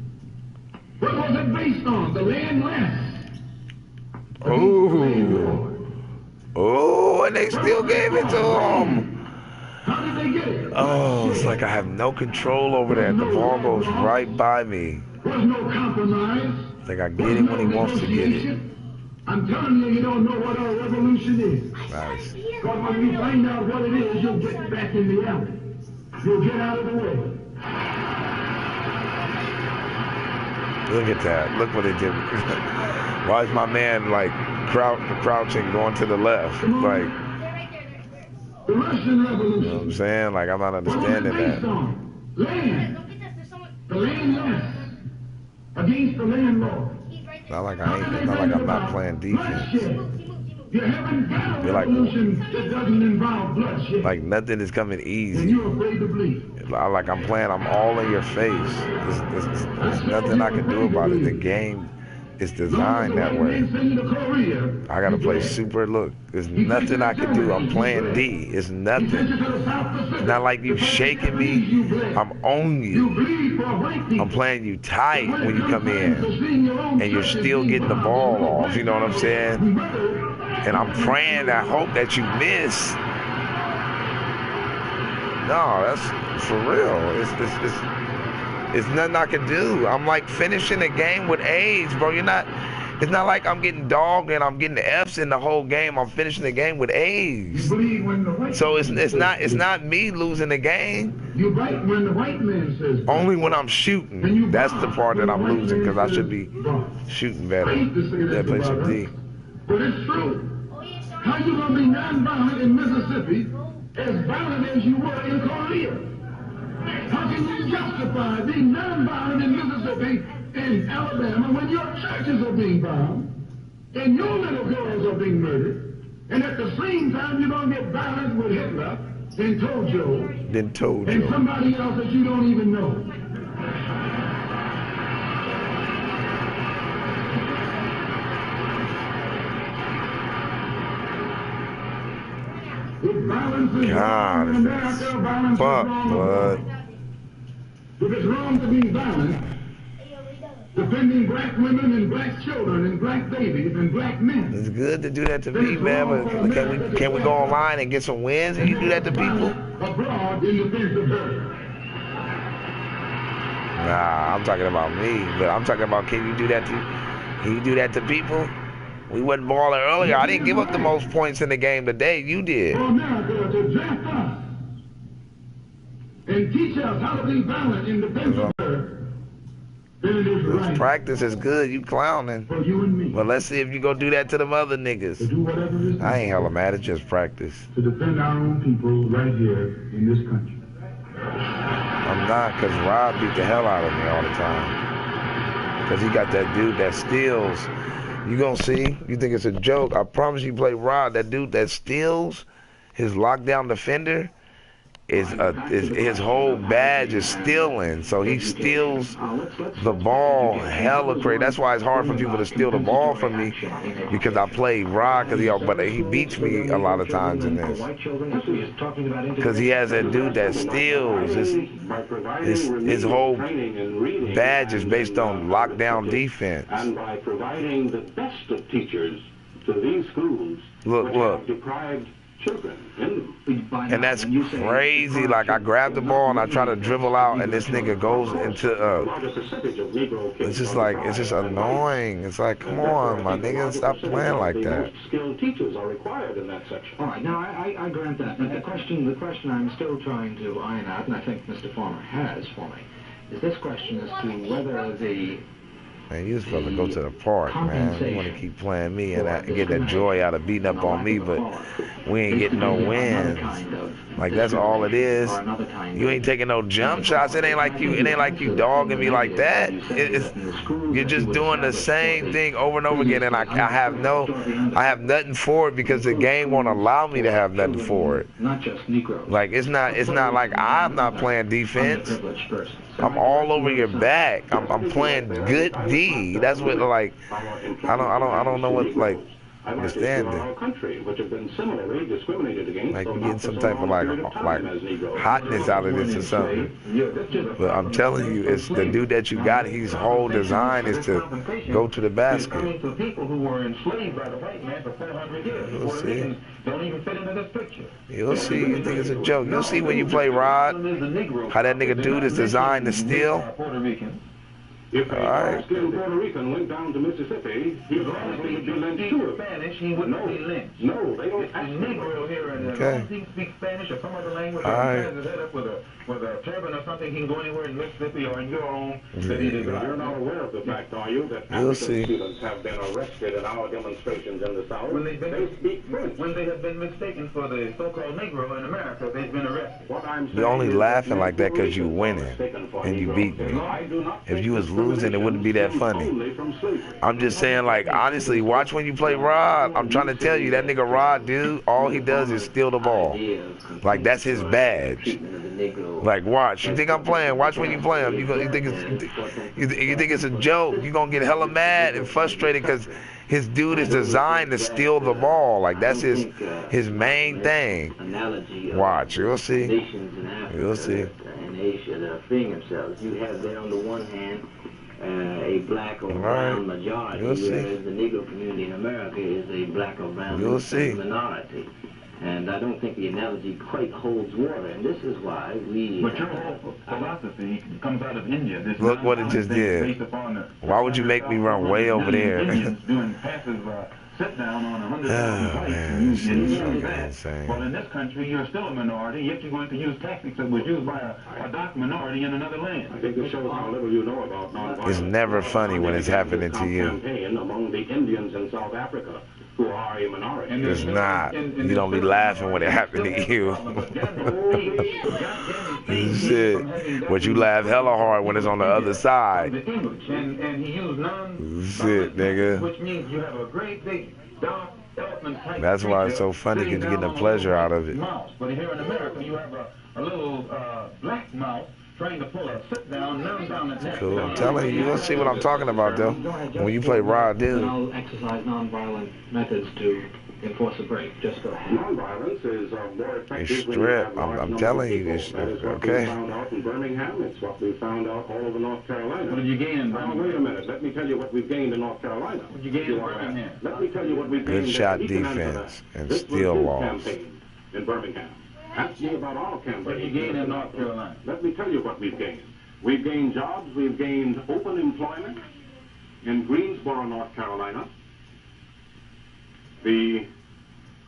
What was it based on? The land less. Ooh. Oh, and they still gave it to him. How did they get it? Oh, it's like I have no control over that. The ball goes right by me. There's no compromise. It's like I get him when he wants to get it. I'm telling you, you don't know what a revolution is. Nice. Because when you find out what it is, you'll get back in the alley. You'll get out of the way. Look at that. Look what they did. Why is my man like crouching going to the left? Like, The Russian you know what Revolution. I'm saying? Like, I'm not What was it understanding based that. on? Land. The landless against the landlord. Not like it's not like I'm not playing defense. You haven't got a You're like- revolution that doesn't involve bloodshed. Like, nothing is coming And easy. you're afraid to bleed. Like, I'm all in your face. There's nothing I can do about it. The game is designed that way. I gotta play super. Look, there's nothing I can do. I'm playing D. It's nothing. It's not like you shaking me. I'm on you. I'm playing you tight when you come in, and you're still getting the ball off. You know what I'm saying? And I'm praying. I hope that you miss. No, that's for real. It's nothing I can do. I'm like finishing the game with A's, bro. It's not like I'm getting dogged and I'm getting F's in the whole game. I'm finishing the game with A's. So it's not me losing the game. You bite when the white man says. Only when I'm shooting. That's the part that I'm losing because I should be shooting better. Yeah, play some D. But it's true. How you gonna be non-violent in Mississippi as violent as you were in Korea? How can you justify being non-violent in Mississippi and Alabama when your churches are being bombed and your little girls are being murdered, and at the same time you're gonna get violent with Hitler and Tojo Then told and you. somebody else that you don't even know? If violence is God, wrong in America, violence is fuck, wrong blood. abroad. If it's wrong to be violent, defending black women and black children and black babies and black men. It's good to do that to me, man. But can we go online and get some wins and you do that to people? Abroad in defense of her. Nah, I'm talking about me. But I'm talking about can you do that to people? We wasn't balling earlier. I didn't give up the most points in the game today. You did. For America to draft us and teach us how to be violent in defense of her then it is This right practice is good. You clowning. for you and me But let's see if you go do that to them other to niggas. do whatever is I ain't hella necessary mad. It's just practice. to defend our own people right here in this country. I'm not, because Rob beat the hell out of me all the time. Because he got that dude that steals. You gonna see? You think it's a joke? I promise you play Rob. That dude that steals, his lockdown defender, is his whole badge is stealing. So he steals the ball hella crazy. That's why it's hard for people to steal the ball from me, because I play Rod, but he beats me a lot of times in this. Because he has that dude that steals. His whole badge is based on lockdown defense. And by providing the best of teachers to these schools, Look. have deprived children in them. And that's crazy. Like, I grab the ball and I try to dribble out, and this nigga goes into it's just annoying. It's like, come on, my nigga, stop playing like that. Skilled teachers are required in that section. All right, now I grant that, but the question I'm still trying to iron out, and I think Mr. Farmer has for me, is this question as to whether the Man, you supposed to go to the park, man. You want to keep playing me and get that joy out of beating up on me, but we ain't getting no wins. Like, that's all it is. You ain't taking no jump shots. It ain't like you dogging me like that. You're just doing the same thing over and over again, and I have nothing for it, because the game won't allow me to have nothing for it. Like, it's not like I'm not playing defense. I'm all over your back. I'm playing good D. That's what, like, I don't know what, like, understand it. Like, you getting some type of like hotness out of this or something. But I'm telling you, it's the dude that you got. His whole design is to go to the basket. You'll see. You'll see. You think it's a joke? You'll see when you play Rod how that nigga dude is designed to steal. If a skilled Puerto Rican went down to Mississippi, he would obviously be lynched too. Spanish, he wouldn't be lynched. No, they don't. It's a Negro here, and as long as he speaks Spanish or some other language, or he has his head up with a turban or something, he can go anywhere in Mississippi or in your own city. You're not aware of the fact, are you, that You'll African see. students have been arrested in our demonstrations in the South? When they speak French. When they have been mistaken for the so-called Negro in America, they've been arrested. What I'm saying You're only is laughing that like that because you Negro winning mistaken for and you Negro. beat me. I do not If think you was losing, it wouldn't be that funny. only from slavery. I'm just saying, like, honestly, watch when you play Rod. I'm trying to tell you, that nigga Rod, dude, all he does is steal the ball. Like, that's his badge. Like, watch. You think I'm playing? Watch when you play him. You think it's a joke? You gonna get hella mad and frustrated because his dude is designed to steal the ball. Like, that's his main thing. Watch, you'll see. You'll see. In Asia, that are freeing themselves. You have there on the one hand a black or brown majority, whereas the Negro community in America is a black or brown minority. And I don't think the analogy quite holds water, and this is why we... But your whole philosophy comes out of India. This Look what it just did. Why would you make me run way over there? Indians doing passive sit-down on 100,000 whites. Man, this shit is fucking insane. Well, in this country, you're still a minority, yet you're going to use tactics that was used by a dark minority in another land. I think this shows how little you know about nonviolence. It's never funny when it's happening to you. Campaign among the Indians in South Africa, who are a minority. It's not. You don't be laughing when it happened to you. Shit. But you laugh hella hard when it's on the other side. And he used Shit, nigga. which means you have a great big dark elephant type. That's why it's so funny, because you're getting the pleasure out of it. Mouse. But here in America, you have a little black mouse trying to pull a sit down, none down the neck. Cool. I'm telling you, you're going to see what I'm talking about, though. When you play Rod, dude. I'll exercise nonviolent methods to enforce a break. Just go ahead. Nonviolence is more effective. It's strip. I'm telling you, it's that is what okay. we found out in Birmingham. It's what we found out all over North Carolina. What did you gain in Now, Birmingham? wait a minute. Let me tell you what we've gained in North Carolina. What did you gain in Birmingham? Let me tell you what we've gained. Good shot in defense and this was steal his laws. campaign in Birmingham. Ask me about our campaign. What did you gain in North Carolina? Let me tell you what we've gained. We've gained jobs. We've gained open employment in Greensboro, North Carolina.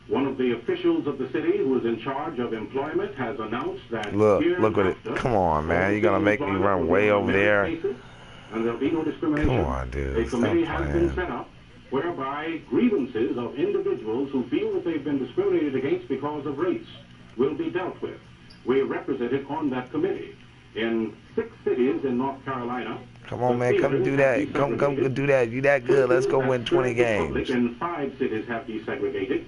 One of the officials of the city who is in charge of employment has announced that Look at it. Come on, man. You're going to make me run way over there. and there'll be no discrimination. Come on, dude. A committee Stop has been playing. set up whereby grievances of individuals who feel that they've been discriminated against because of race will be dealt with. We're represented on that committee. In 6 cities in North Carolina. Come on, man. Come do that. Come do that. You that good. Let's go win 20 games. In 5 cities have desegregated,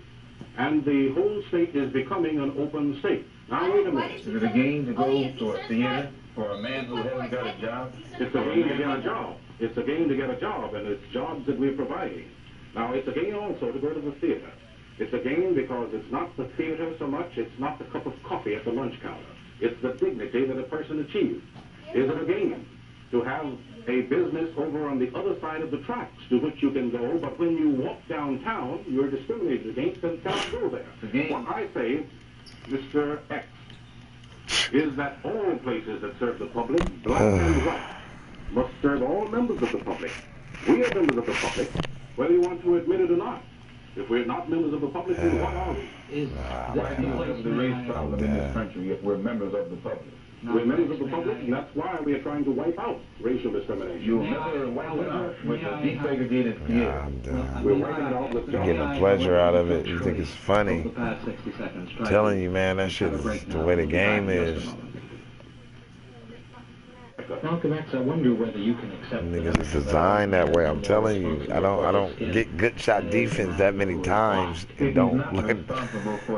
and the whole state is becoming an open state. Now, wait a minute. Is it a game to go to a theater for a man who hasn't got a job? It's a game to get a job. It's a game to get a job, and it's jobs that we're providing. Now, it's a game also to go to the theater. It's a game because it's not the theater so much, it's not the cup of coffee at the lunch counter. It's the dignity that a person achieves. Is it a game to have a business over on the other side of the tracks to which you can go, but when you walk downtown, you're discriminated against and cannot go there? What I say, Mr. X, is that all places that serve the public, black and white, must serve all members of the public. We are members of the public, whether you want to admit it or not. If we're not members of the public, then what are we? Is the race problem in this country if we're members of the public? We're members of the public, and that's why we are trying to wipe out racial discrimination. You'll never wipe it out with a desegregated theater. We're wiping it out with You're getting a pleasure out of it. You think it's funny. I'm telling you, man, that shit is the way the game is. Malcolm X, I wonder whether you can accept Niggas is designed that way. I'm telling you. I don't get good shot defense that many times and don't look.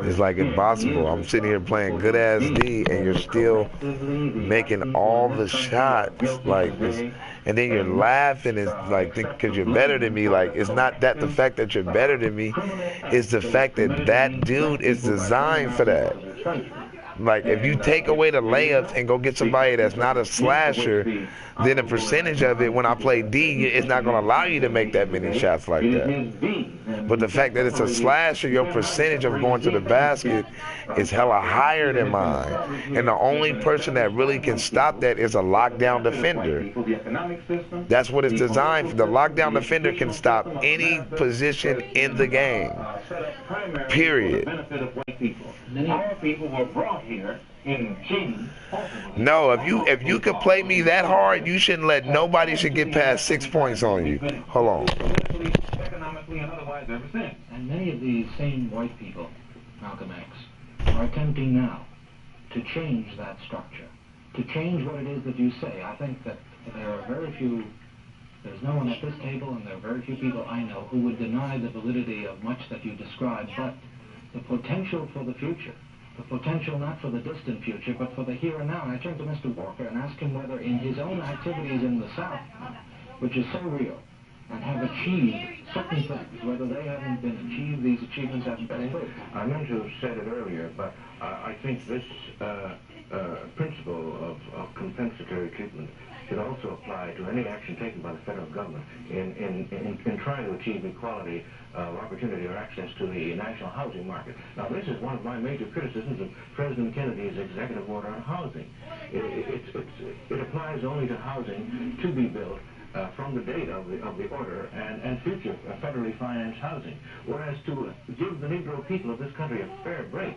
It's like impossible. I'm sitting here playing good ass D and you're still making all the shots like this, and then you're laughing. It's like because you're better than me. Like it's not that the fact that you're better than me, it's the fact that that dude is designed for that. Like, if you take away the layups and go get somebody that's not a slasher, then the percentage of it when I play D, it's not going to allow you to make that many shots like that. But the fact that it's a slasher, your percentage of going to the basket is hella higher than mine. And the only person that really can stop that is a lockdown defender. That's what it's designed for. The lockdown defender can stop any position in the game. Period. Our people were brought here in cheating. No, if you could play me that hard, you shouldn't let nobody should get past 6 points on you. Hold on. Economically and otherwise ever since. And many of these same white people, Malcolm X, are attempting now to change that structure, to change what it is that you say. I think that there are very few, there's no one at this table and there are very few people I know who would deny the validity of much that you described, but the potential for the future, the potential not for the distant future, but for the here and now. And I turn to Mr. Walker and ask him whether in his own activities in the South, which is so real, and have achieved certain things, whether they haven't been achieved, these achievements haven't been improved. I meant to have said it earlier, but I think this principle of compensatory treatment should also apply to any action taken by the federal government in trying to achieve equality of opportunity or access to the national housing market. Now, this is one of my major criticisms of President Kennedy's executive order on housing. It applies only to housing to be built from the date of the order and future federally financed housing, whereas to give the Negro people of this country a fair break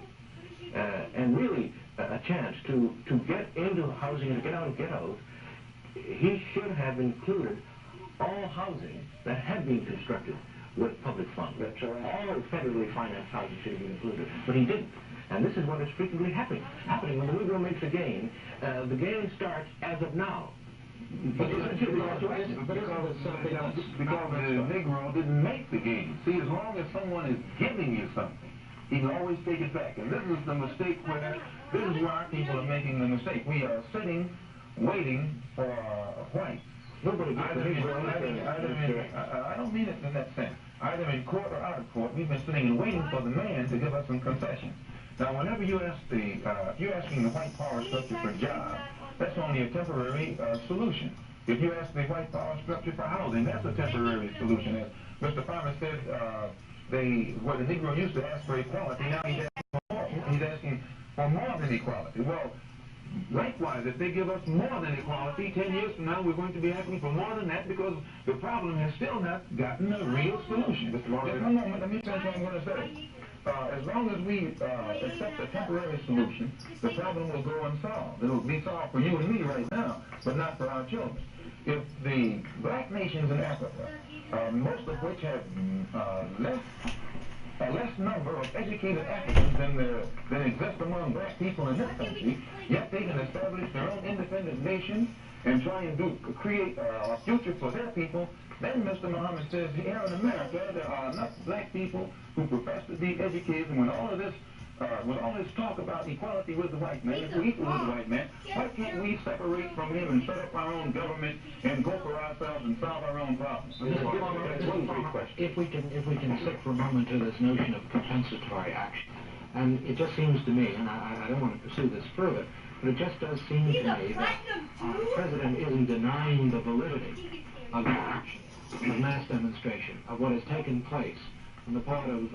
and really a chance to get into housing and to get out of ghettos, he should have included all housing that had been constructed with public funds. All federally financed housing should have been included, but he didn't. And this is what is frequently happening. When the Negro makes a gain, the gain starts as of now. Because the Negro didn't make the game. See, as long as someone is giving you something, he can always take it back. And this is the mistake this is where our people are making the mistake. We are sitting, waiting for whites. Nobody gets the Negro. I don't mean it in that sense. Either in court or out of court, we've been sitting and waiting for the man to give us some concessions. Now, whenever you ask if you're asking the white power structure for jobs, that's only a temporary solution. If you ask the white power structure for housing, that's a temporary solution. As Mr. Farmer said, where the Negro used to ask for equality, now he's asking for more than equality. Well, likewise, if they give us more than equality, 10 years from now, we're going to be asking for more than that because the problem has still not gotten a real solution. Just one moment, let me finish what I'm going to say. as long as we accept a temporary solution, the problem will go unsolved. It'll be solved for you and me right now, but not for our children. If the black nations in Africa, most of which have a less number of educated Africans than exist among black people in this country, yet they can establish their own independent nation and try and create a future for their people, then Mr. Muhammad says here in America there are enough black people who profess to be educated, and with all this talk about equality with the white man, if we're equal with the white man, why can't we separate from him and set up our own government and go for ourselves and solve our own problems? If we can stick for a moment to this notion of compensatory action, and it just seems to me, and I don't want to pursue this further, but it just does seem to me that the President isn't denying the validity of the action, of mass demonstration, of what has taken place on the part of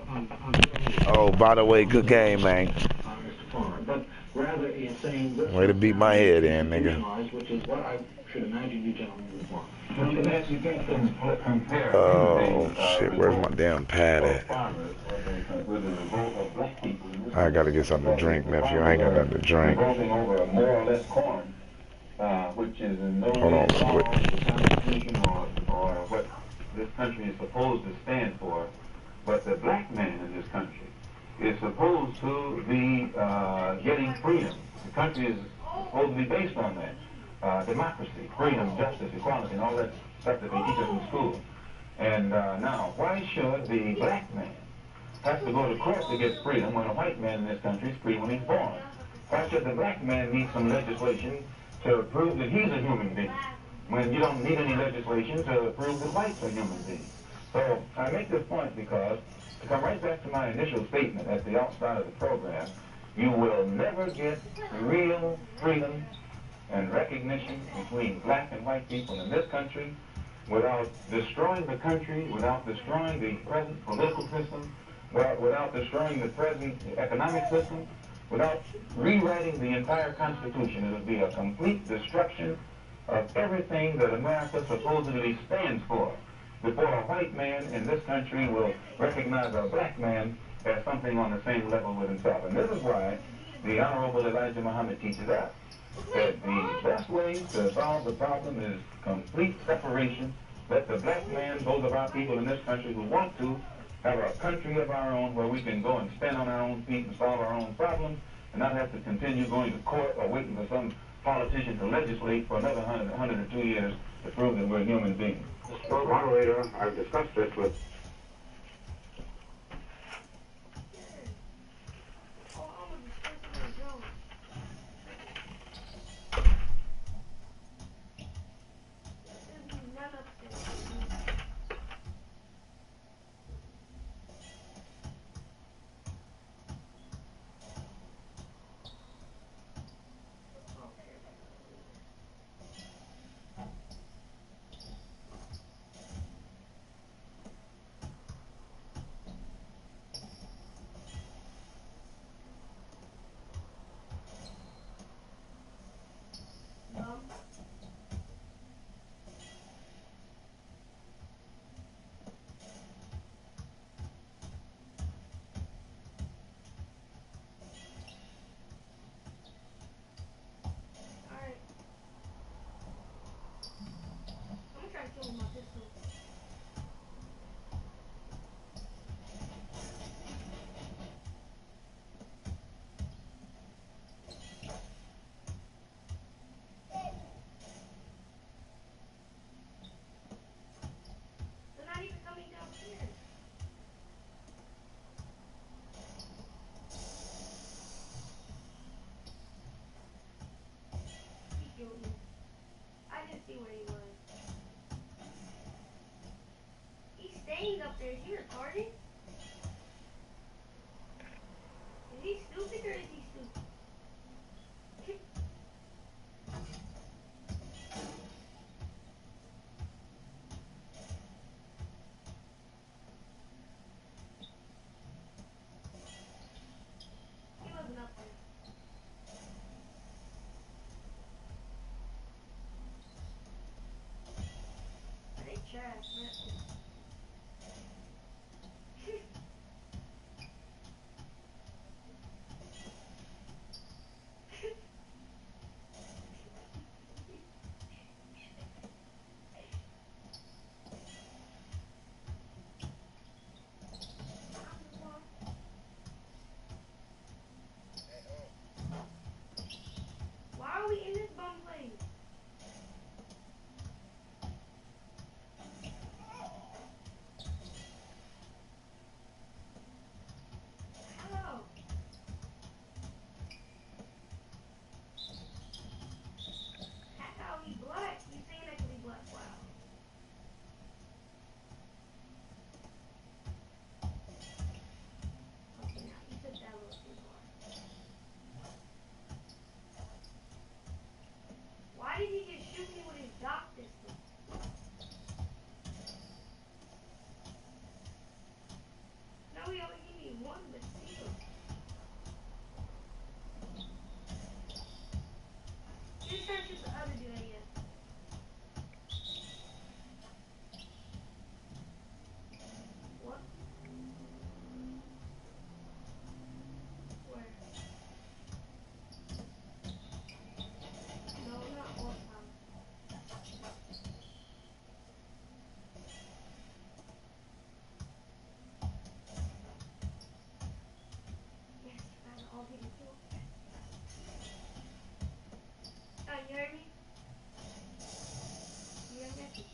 Oh, by the way, good game, man. but rather is saying Way to beat my head in, nigga. which is what I should imagine you gentlemen would want. You can't compare. Oh, shit, where's my damn pad at? I gotta get something to drink, nephew. I ain't got nothing to drink. Revolting over more or less corn, which is in no Hold on, way quick. the Constitution or what this country is supposed to stand for, but the black man in this country is supposed to be getting freedom. The country is supposed to be based on that. Democracy, freedom, justice, equality, and all that stuff that they teach us in school. And now, why should the black man have to go to court to get freedom when a white man in this country is free when he's born? Why should the black man need some legislation to prove that he's a human being when you don't need any legislation to prove that whites are human beings? So I make this point because, to come right back to my initial statement at the outset of the program, you will never get real freedom and recognition between black and white people in this country without destroying the country, without destroying the present political system, without destroying the present economic system, without rewriting the entire Constitution. It would be a complete destruction of everything that America supposedly stands for before a white man in this country will recognize a black man as something on the same level with himself. And this is why the Honorable Elijah Muhammad teaches us that the best way to solve the problem is complete separation. Let the black man, those of our people in this country who want to, have a country of our own where we can go and stand on our own feet and solve our own problems and not have to continue going to court or waiting for some politician to legislate for another 100 or 2 years to prove that we're human beings. Well, moderator, I've discussed this with Up there, is he retarded? Is he stupid or is he stupid? He wasn't up there. They trash, man. heard me? You heard me?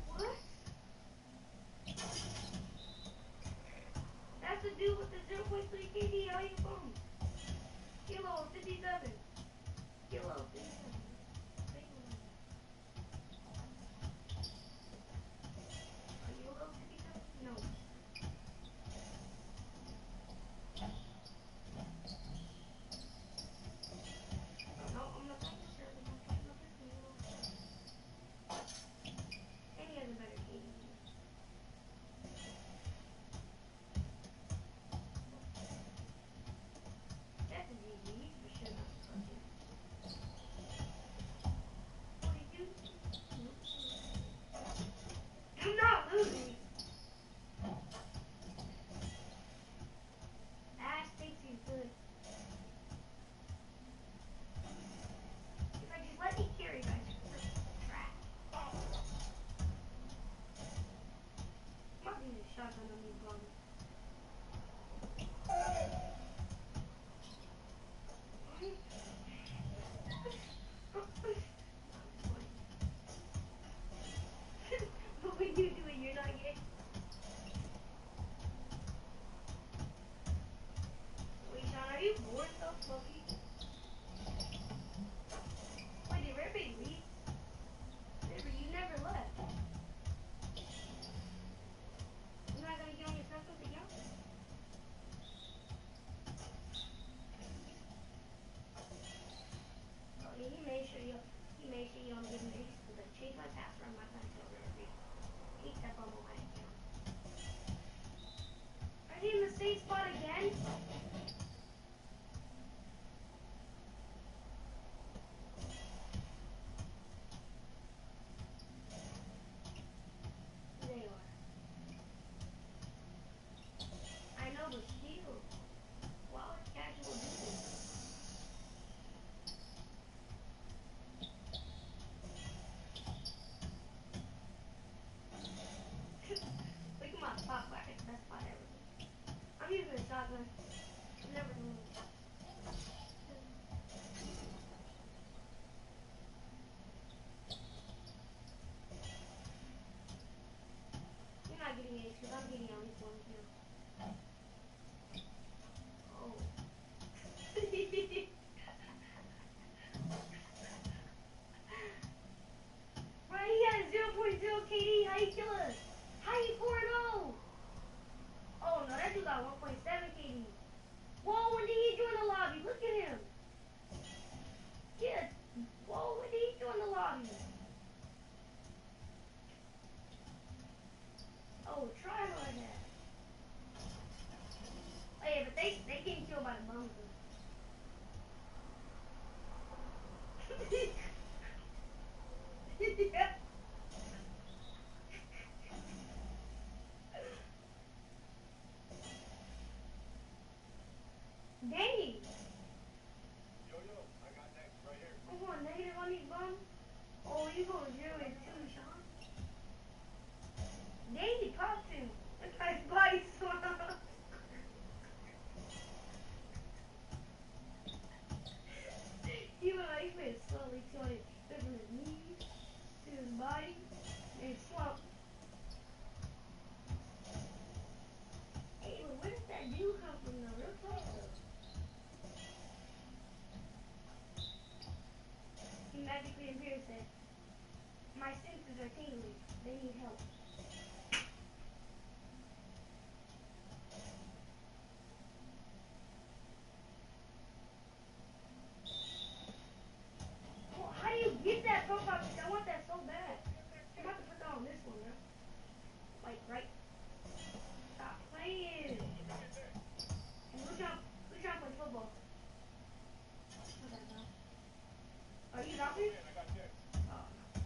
What? That's the dude with the 0.3 KD. How you phone? Kilo 57. Kilo 57. Are you a little 57? No. No, I'm not talking about that. I'm talking about this one. And he has a better KD. That's a GG. He's for sure not fucking 42. I'm not losing. Ash thinks he's good. If I just let me carry, guys, trash. I'm not using a shotgun on these bums. But when you do it, you're not gay. Wait, Sean, are you bored though, Smokey? Wait, did Red Bay leave? You never left. You're not gonna get on your cell phone again? Oh, yeah, he made sure you don't get me because I changed my password on my phone to Red Bay. He kept on my account. Are you in the same spot again? They are. I know, but still. Why would casual do this? Look at my spot back. It's the best spot ever. I'm using a shotgun. I've never done it. You're not getting A's because I'm getting at least one kill. Oh. Right, he has 0.0 KD. How you kill us? How you 4-0? Oh no, that dude got 1.7 KD. Whoa, when did he join the lobby? Look at him. Yeah. Whoa, when did he join the lobby? Oh, try like that. Oh yeah, but they getting killed by the bums though. Yeah. Dang. I'm going negative on these bums. Oh, you going 0 and 2, Sean. Dang, he popped him. That guy's body swung. He went slowly to it. Went from his knees to his body and slumped. Hey, but where did that dude come from though? Real talk though. He magically appeared and said, my senses are tingling. They need help. Well, how do you get that profile picture? I want that so bad. I'm about to put that on this one, bro. Like, right? Stop playing. And we're trying to play football. What's that, bro? Are you dropping? Oh, no.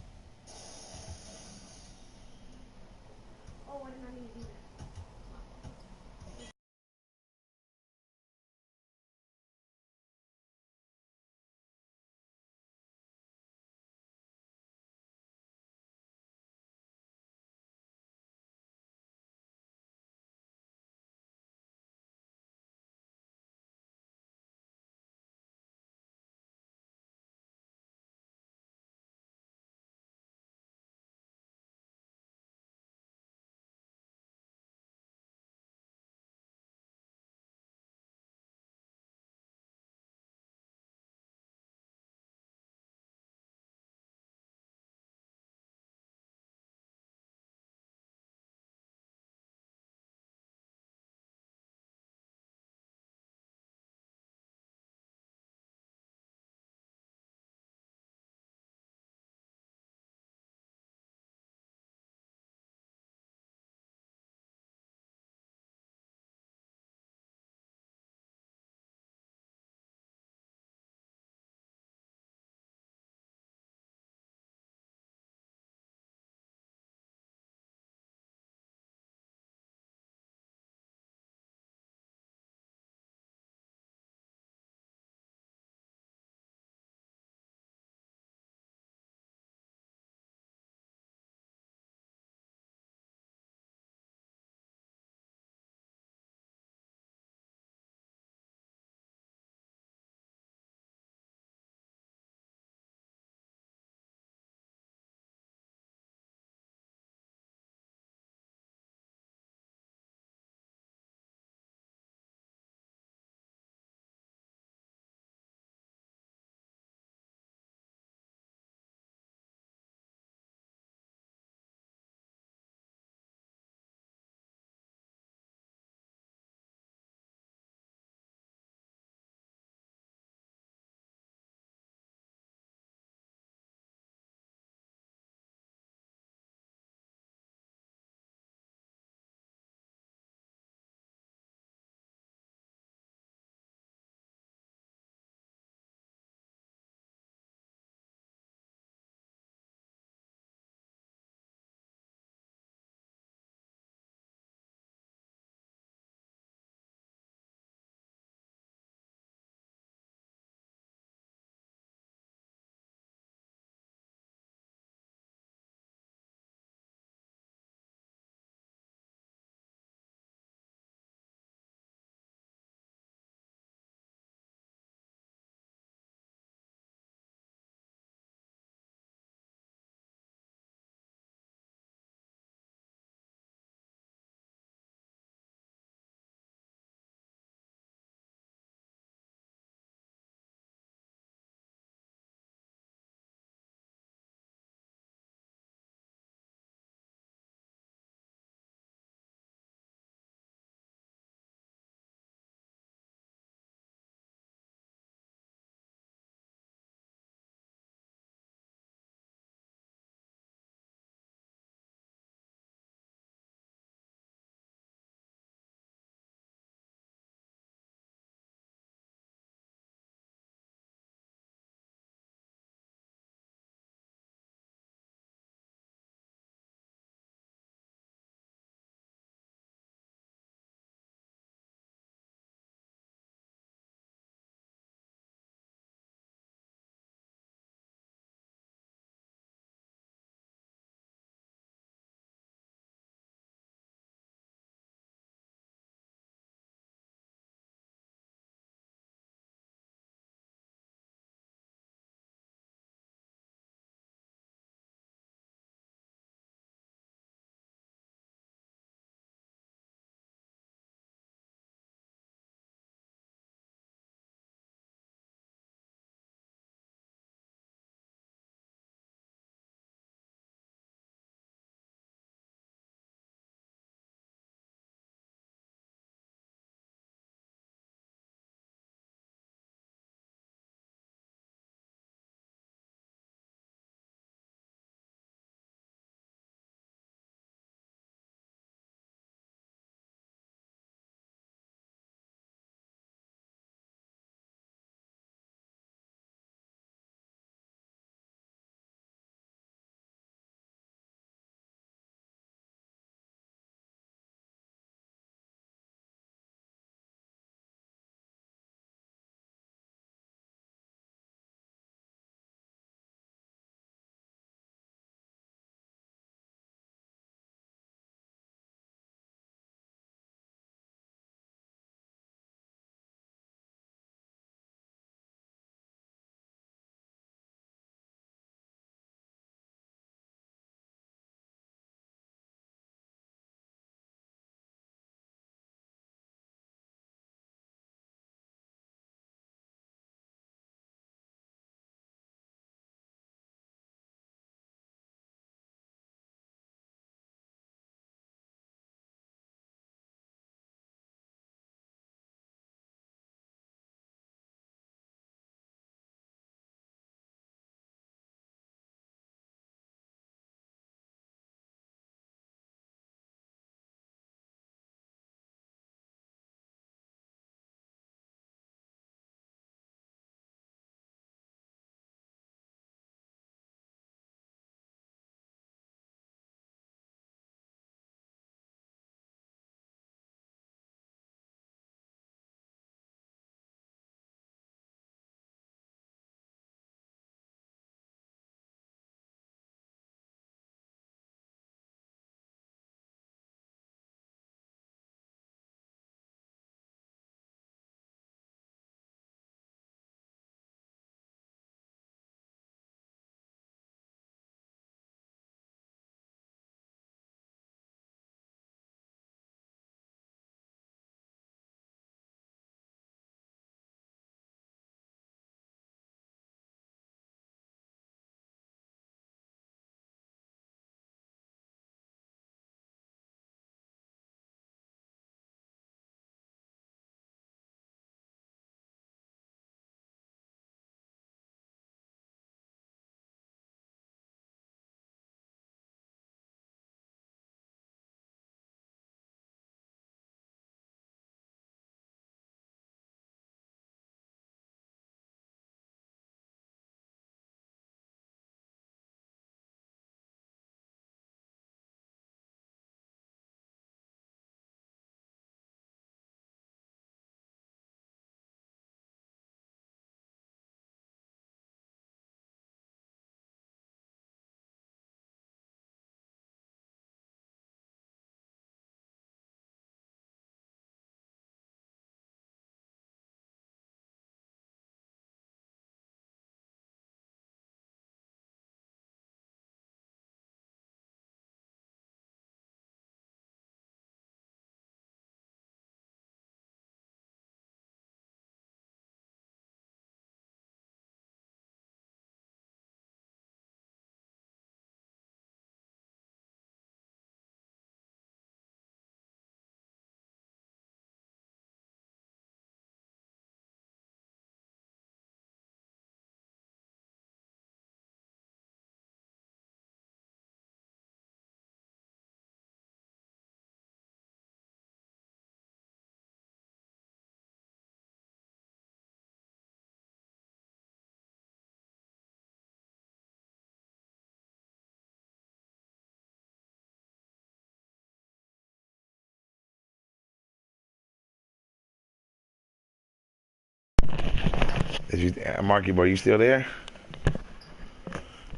Marky boy, you still there?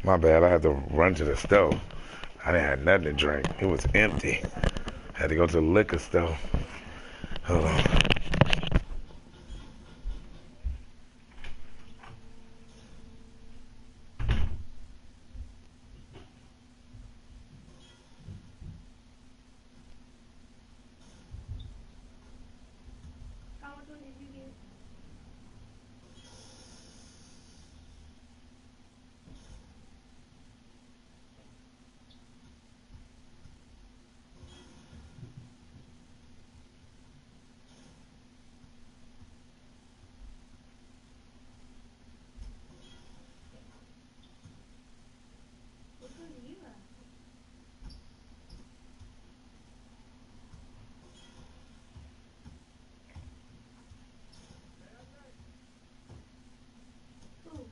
My bad, I had to run to the stove. I didn't have nothing to drink. It was empty. Had to go to the liquor store. Hold on. How much one did you get? Which one do you have? Who?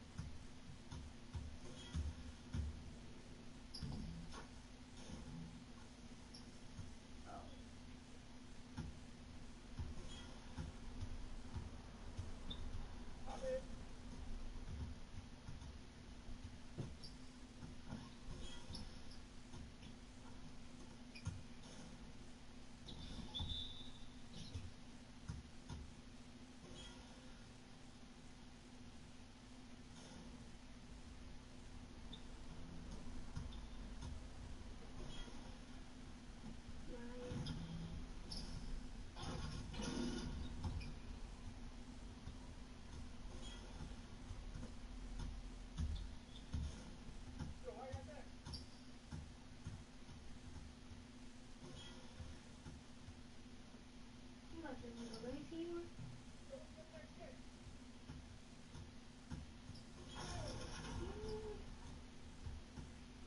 Let me see one.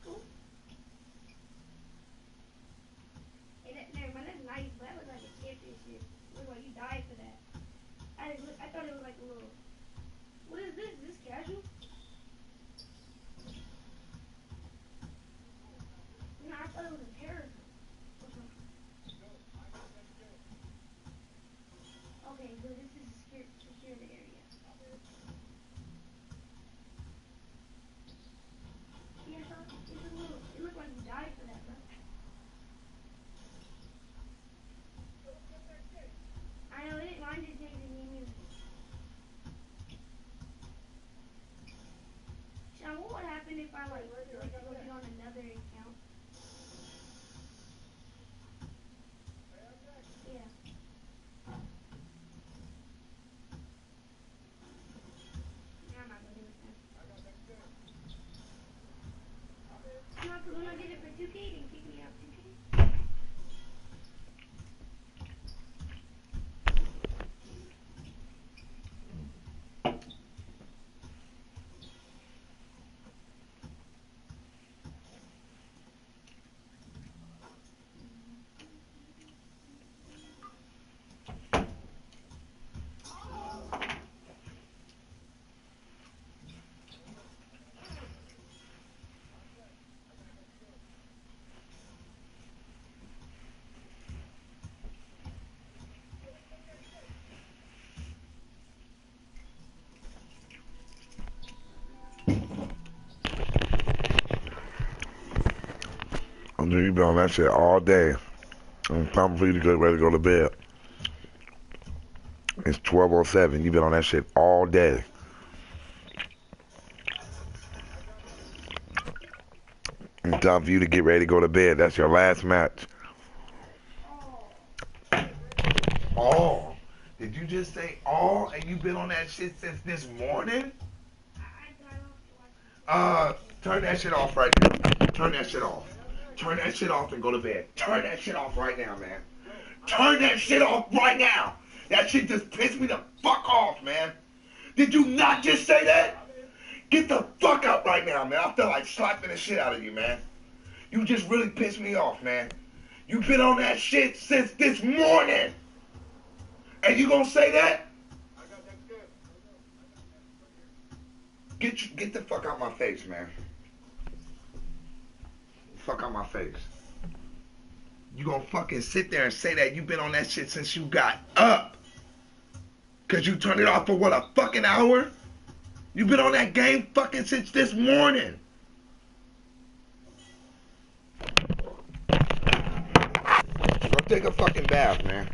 Cool. Hey, never mind, that's nice, but that looks like a championship. Looks like you died for that. I thought it was like a little. What is this? Is this casual? No, I thought it was a terrorist. Okay, good. This is secure the area. Yeah, so it's a little. It looked like you died for that, bro. I know it. Mine just changed me neither. Sean, what would happen if I like go get on another account? Yeah. Yeah, I'm not gonna do it then. No, because when I get it for 2K, then kick me out 2K. You've been on that shit all day. And time for you to get ready to go to bed. It's 12:07. You've been on that shit all day. It's time for you to get ready to go to bed. That's your last match. All. Did you just say all? And you've been on that shit since this morning? Turn that shit off right now. Turn that shit off. Turn that shit off and go to bed. Turn that shit off right now, man. Turn that shit off right now. That shit just pissed me the fuck off, man. Did you not just say that? Get the fuck out right now, man. I feel like slapping the shit out of you, man. You just really pissed me off, man. You've been on that shit since this morning. And you gonna say that? Get the fuck out my face, man. Fuck out my face. You gonna fucking sit there and say that you've been on that shit since you got up? Cause you turned it off for what, a fucking hour? You've been on that game fucking since this morning. Go take a fucking bath, man.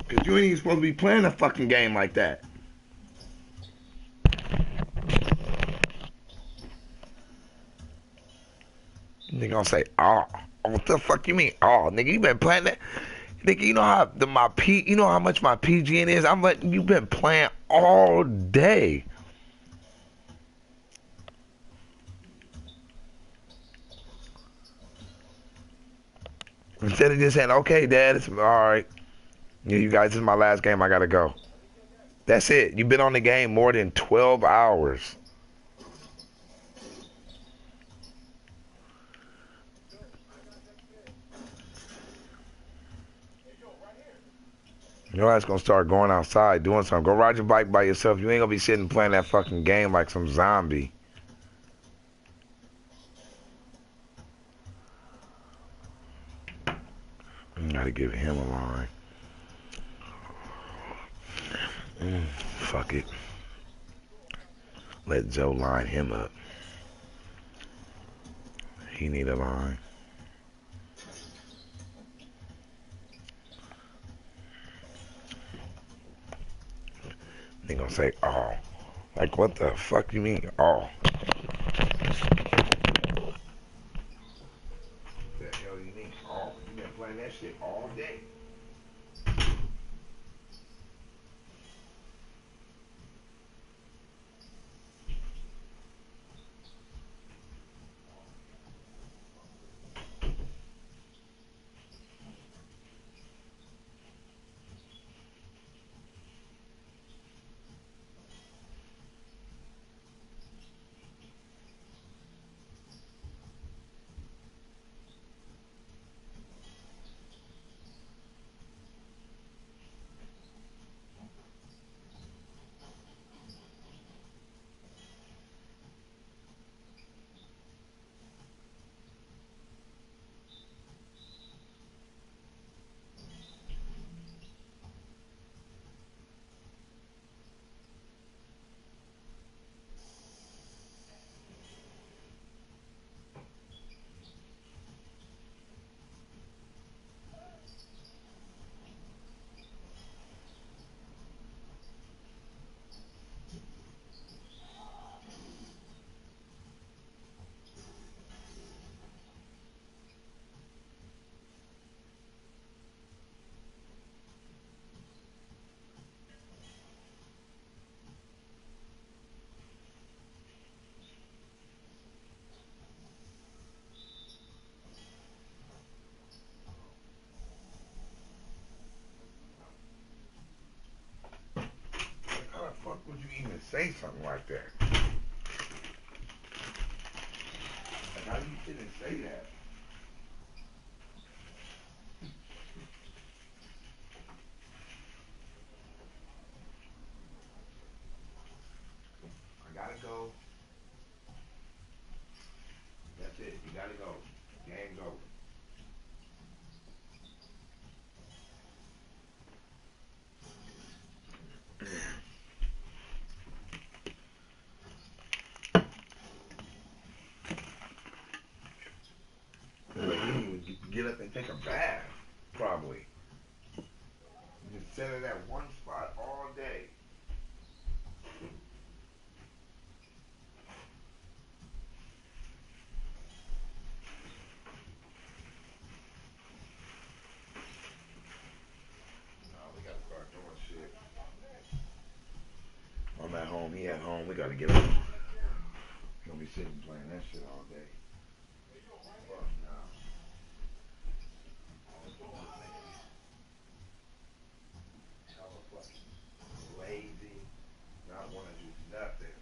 Because you ain't even supposed to be playing a fucking game like that. Nigga gonna say, oh, what the fuck you mean? Oh, nigga, you been playing that? Nigga, you know how you know how much my PGN is? I'm letting you been playing all day. Instead of just saying, okay, Dad, it's all right. Yeah, you guys, this is my last game. I gotta go. That's it. You've been on the game more than 12 hours. Your ass gonna start going outside, doing something. Go ride your bike by yourself. You ain't gonna be sitting playing that fucking game like some zombie. You gotta give him a line. Fuck it. Let Joe line him up. He need a line. They gonna say, oh. Like, what the fuck you mean, oh? The hell you mean, oh? You been playing that shit all day. How the fuck would you even say something like that? Like, how you didn't say that? I gotta go. That's it. You gotta go. Game's over. You didn't even get up and take a bath, probably. You just sit in that one spot all day. No, we gotta start doing shit. I'm at home, he at home, we gotta get up. Gonna be sitting playing that shit all day. Fuck no. Hella fucking lazy, not wanna do nothing.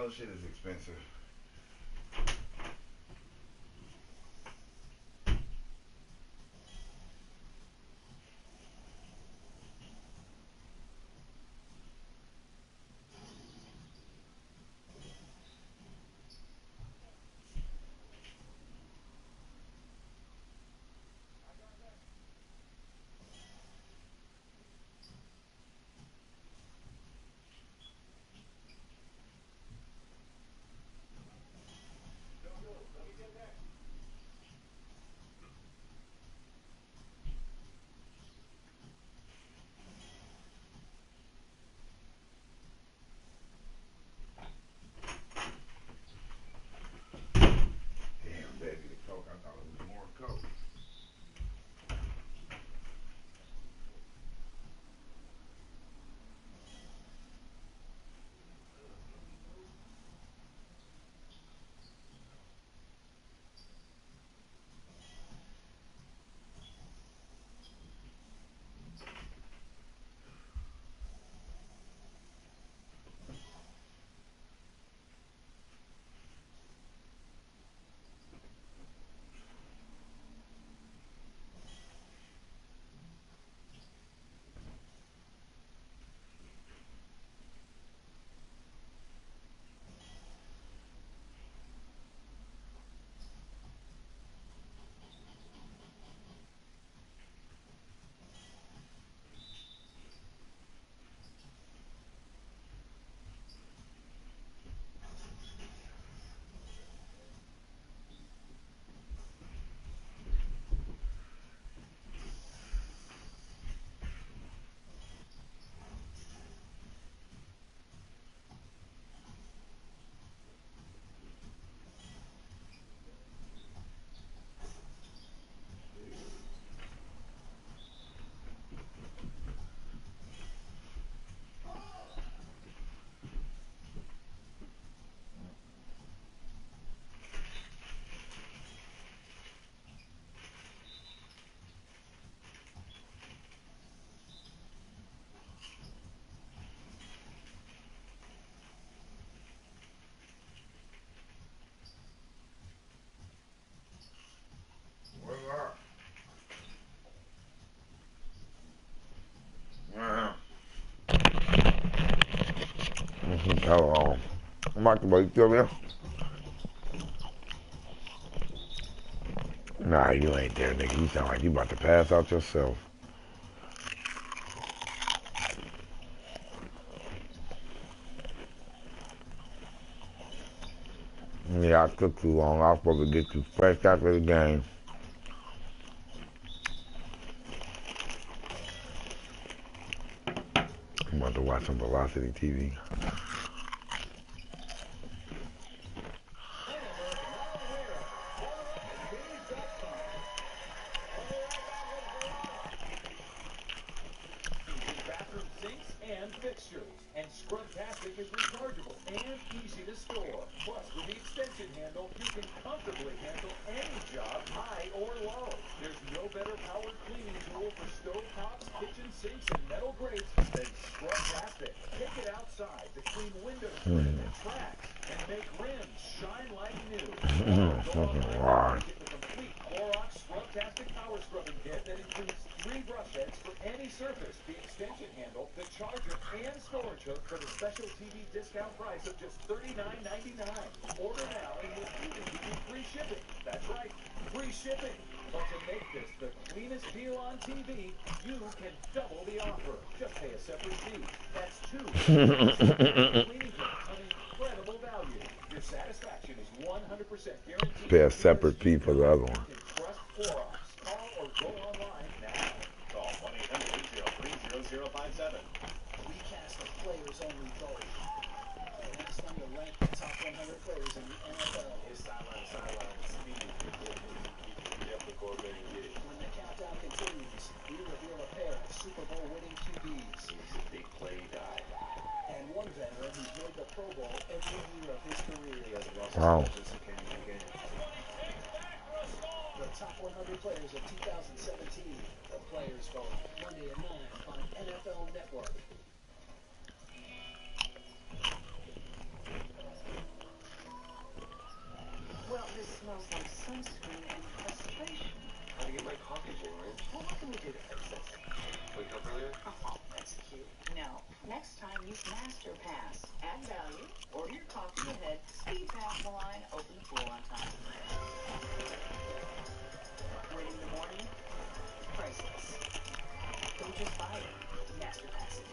know shit is expensive. Hello. Mike, you still there? Nah, you ain't there, nigga. You sound like you about to pass out yourself. Yeah, I took too long. I was supposed to get you fresh after the game. I'm about to watch some Velocity TV. Wow. Pay a separate fee for the other one. Wow. The top 100 players of 2017. The Players Vote. Monday at 9 on NFL Network. smells like sunscreen and frustration. Gotta get my coffee, January. Well, what can we do to fix this? Wake up earlier? Oh, that's cute. No. Next time, use Master Pass. Add value. Order your coffee ahead. Speed past the line. Open the pool on time. Waiting in the morning? Priceless. Don't just buy it. Master Pass it.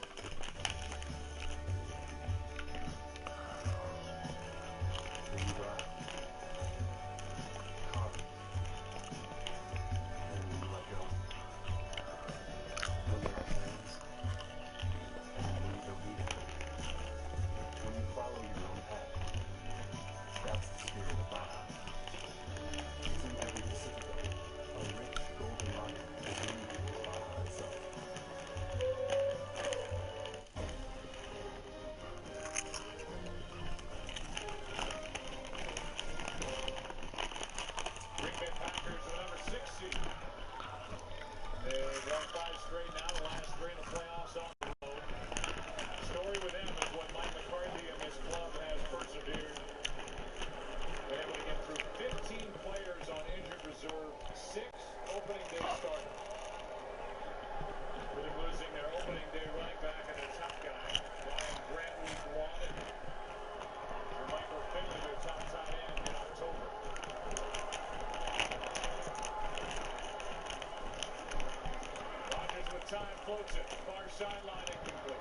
Time floats it. Far sideline incomplete.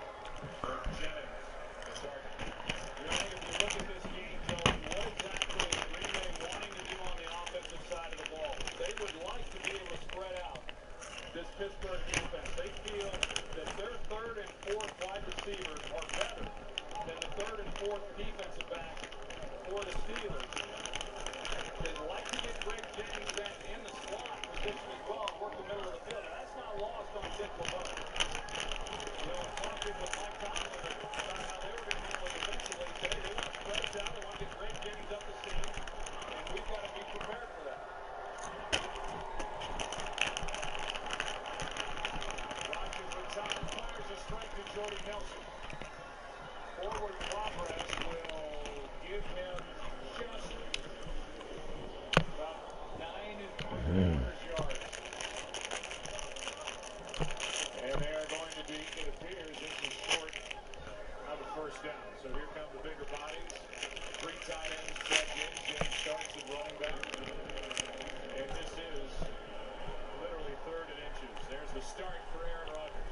Jennings, the target. You know, if you look at this game, Joey, what exactly is Green Bay wanting to do on the offensive side of the ball? They would like to be able to spread out this Pittsburgh defense. They feel that their third and fourth wide receivers are better than the third and fourth defensive back for the Steelers. They'd like to get Greg Jennings in the slot position as well and work the middle of the field. And that's not lost on Dick LeBeau. You know, talking with Mike Tomlin about how they were going to handle it eventually today. They want to spread us out. They want to get Greg Jennings up the seam. And we've got to be prepared for that. Rodgers with time. Fires a strike to Jordy Nelson. Forward progress will give him just about 9 yards. And they are going to be, it appears, this is short of a first down. So here come the bigger bodies. 3 tight ends plugged in. James starts at running back. And this is literally 3rd and inches. There's the start for Aaron Rodgers.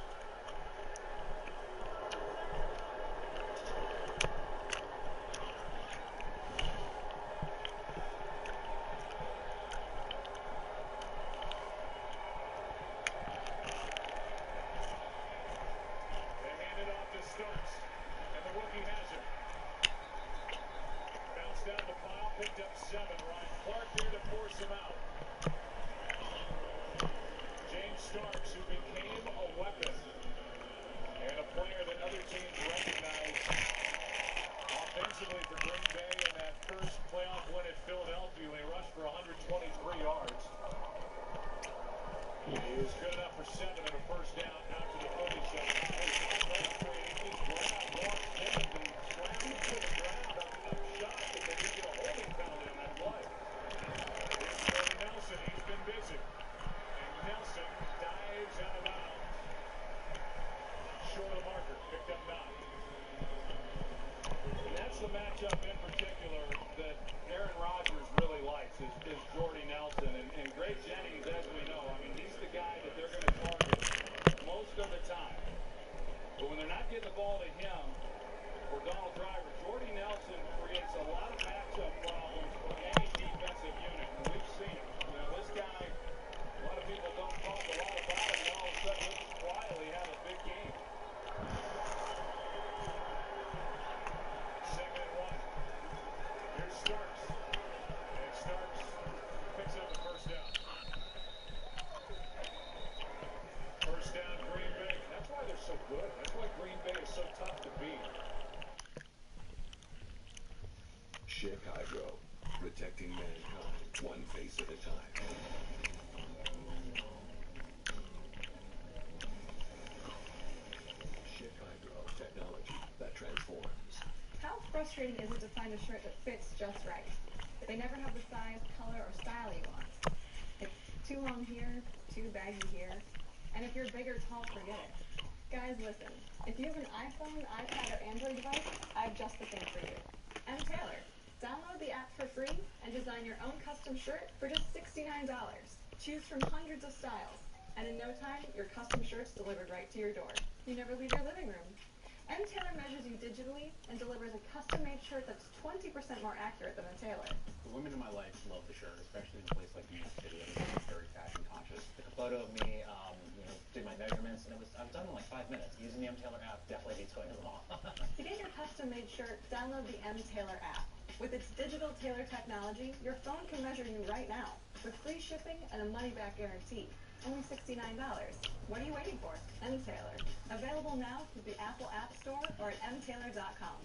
Chicago, protecting mankind, one face at a time. Chicago, technology that transforms. How frustrating is it to find a shirt that fits just right? They never have the size, color, or style you want. It's too long here, too baggy here, and if you're big or tall, forget it. Guys, listen. If you have an iPhone, iPad, or Android device, I have just the thing for you. M. Taylor. Download the app for free and design your own custom shirt for just $69. Choose from hundreds of styles, and in no time, your custom shirt's delivered right to your door. You never leave your living room. M. Taylor measures you digitally and delivers a custom-made shirt that's 20% more accurate than a tailor. The women in my life love the shirt, especially in a place like New York City. I'm very fashion conscious. Took a photo of me, did my measurements, and I was done in like 5 minutes. Using the M. Taylor app definitely beats going to the mall. To get your custom-made shirt, download the M. Taylor app. With its digital tailor technology, your phone can measure you right now, with free shipping and a money-back guarantee. Only $69. What are you waiting for? M. Taylor. Available now through the Apple App Store or at mtaylor.com.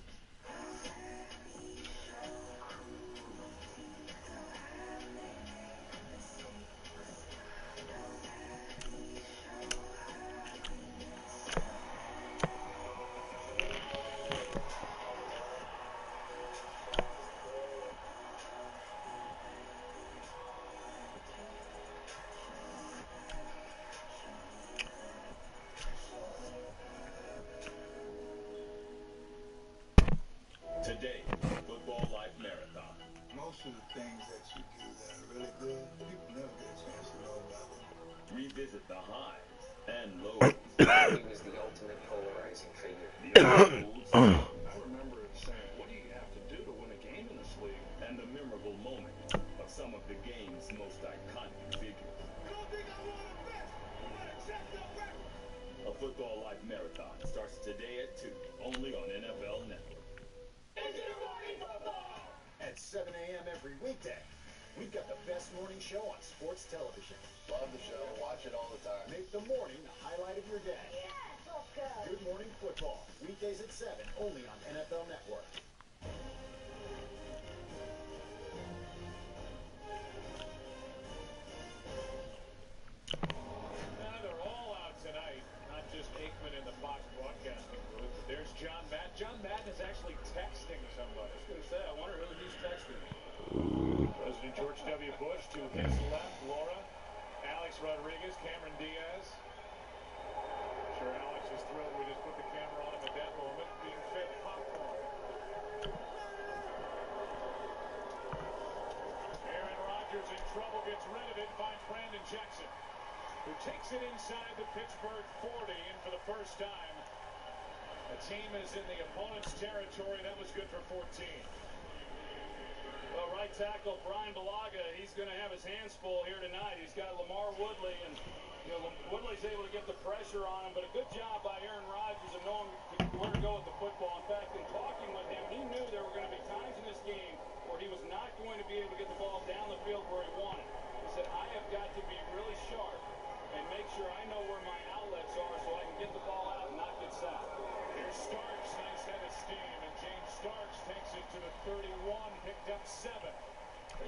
Today, Football Life Marathon. Most of the things that you do that are really good, people never get a chance to know about them. Revisit the highs and lows. He was the ultimate polarizing figure. I remember it saying, what do you have to do to win a game in this league? And the memorable moment of some of the game's most iconic figures. A Football Life Marathon starts today at 2, only on NFL Network. At 7 a.m. every weekday, we've got the best morning show on sports television. Love the show, watch it all the time. Make the morning the highlight of your day. Good Morning Football, weekdays at 7, only on NFL Network. They're all out tonight, not just Aikman in the Fox broadcasting booth, but there's John Madden. John Madden is actually texting somebody. I was going to say, I wonder who he's texting. President George W. Bush to his left, Laura, Alex Rodriguez, Cameron Diaz. I'm sure Alex is thrilled we just put the camera on him at that moment, being fed popcorn. Aaron Rodgers in trouble, gets rid of it, finds Brandon Jackson, who takes it inside the Pittsburgh 40, and for the first time, the team is in the opponent's territory. That was good for 14. Well, right tackle Brian Bulaga, he's going to have his hands full here tonight. He's got Lamar Woodley, and Woodley's able to get the pressure on him, but a good job by Aaron Rodgers of knowing where to go with the football. In fact, in talking with him, he knew there were going to be times in this game where he was not going to be able to get the ball down the field where he wanted. He said, I have got to be really sharp and make sure I know where my outlets are so I can get the ball out and not get sacked. Here's Starks, nice head of steam, and James Starks takes it to the 31, picked up 7.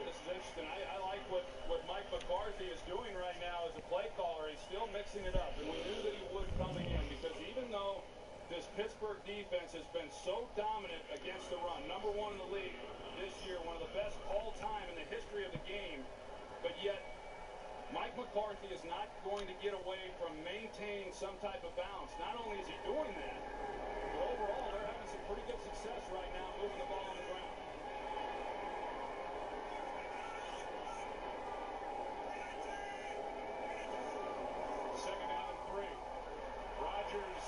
This is interesting. I like what Mike McCarthy is doing right now as a play caller. He's still mixing it up, and we knew that he would coming in, because even though this Pittsburgh defense has been so dominant against the run, number 1 in the league this year, one of the best all time in the history of the game, but yet Mike McCarthy is not going to get away from maintaining some type of balance. Not only is he doing that, but overall they're having some pretty good success right now moving the ball on the ground. Second down and 3. Rodgers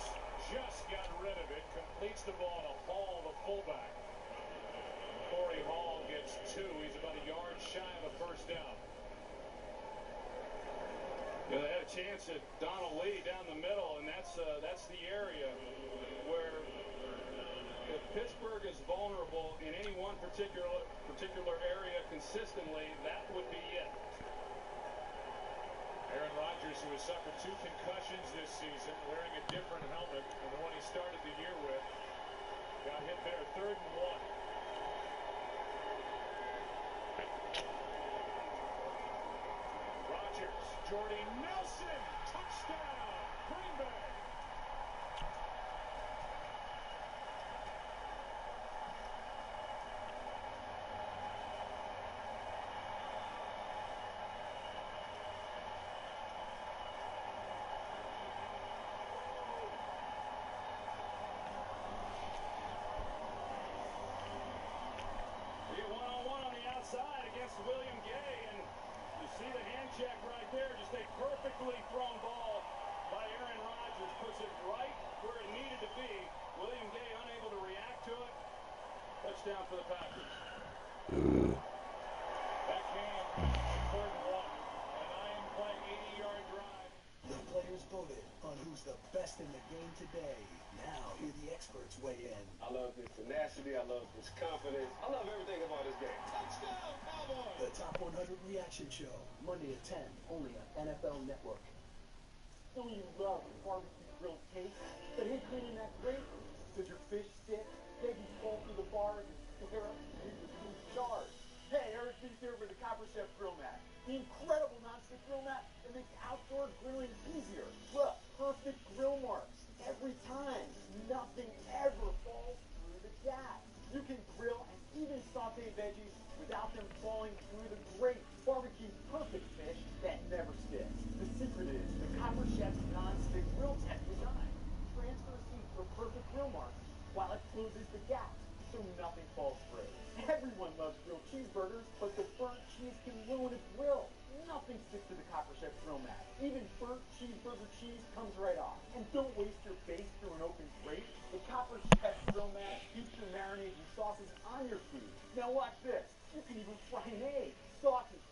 just got rid of it, completes the ball to Hall, the fullback. Corey Hall gets 2. He's about a yard shy of a first down. They had a chance at Donald Lee down the middle, and that's the area where if Pittsburgh is vulnerable in any one particular area consistently, that would be it. Aaron Rodgers, who has suffered 2 concussions this season, wearing a different helmet than the one he started the year with, got hit there, 3rd and 1. Jordy Nelson, touchdown, Green Bay. check right there. Just a perfectly thrown ball by Aaron Rodgers. Puts it right where it needed to be. William Gay unable to react to it. Touchdown for the Packers. That came on 3rd and 1. And I am playing 80-yard drive. The players voted on who's the best in the game today. Now, hear the experts weigh in. I love his tenacity. I love his confidence. I love everything about his game. Touchdown, Cowboys! The Top 100 Reaction Show, Monday at 10, only on NFL Network. Don't you love barbecue grilled cake? But ain't cleaning that grate? Does your fish stick? Baby fall through the bars and tear up your jars? Hey, Eric B's here with the Copper Chef Grill Mat. The incredible non-stick grill mat that makes outdoor grilling easier. Look, perfect grill marks. Every time. Nothing ever falls through the gas. You can grill and even saute veggies without them falling through the grate. Barbecue's perfect fish that never sticks. The secret is the Copper Chef's non-stick grill tech design. Transfer heat for perfect grill marks while it closes the gap so nothing falls through. Everyone loves grilled cheeseburgers, but the burnt cheese can ruin a grill. Nothing sticks to the Copper Chef grill mat. Even burnt cheeseburger cheese comes right off. And don't waste your base through an open grate. The Copper Chef grill mat keeps your marinades and sauces on your food. Now watch this. You can even fry an egg, sauces,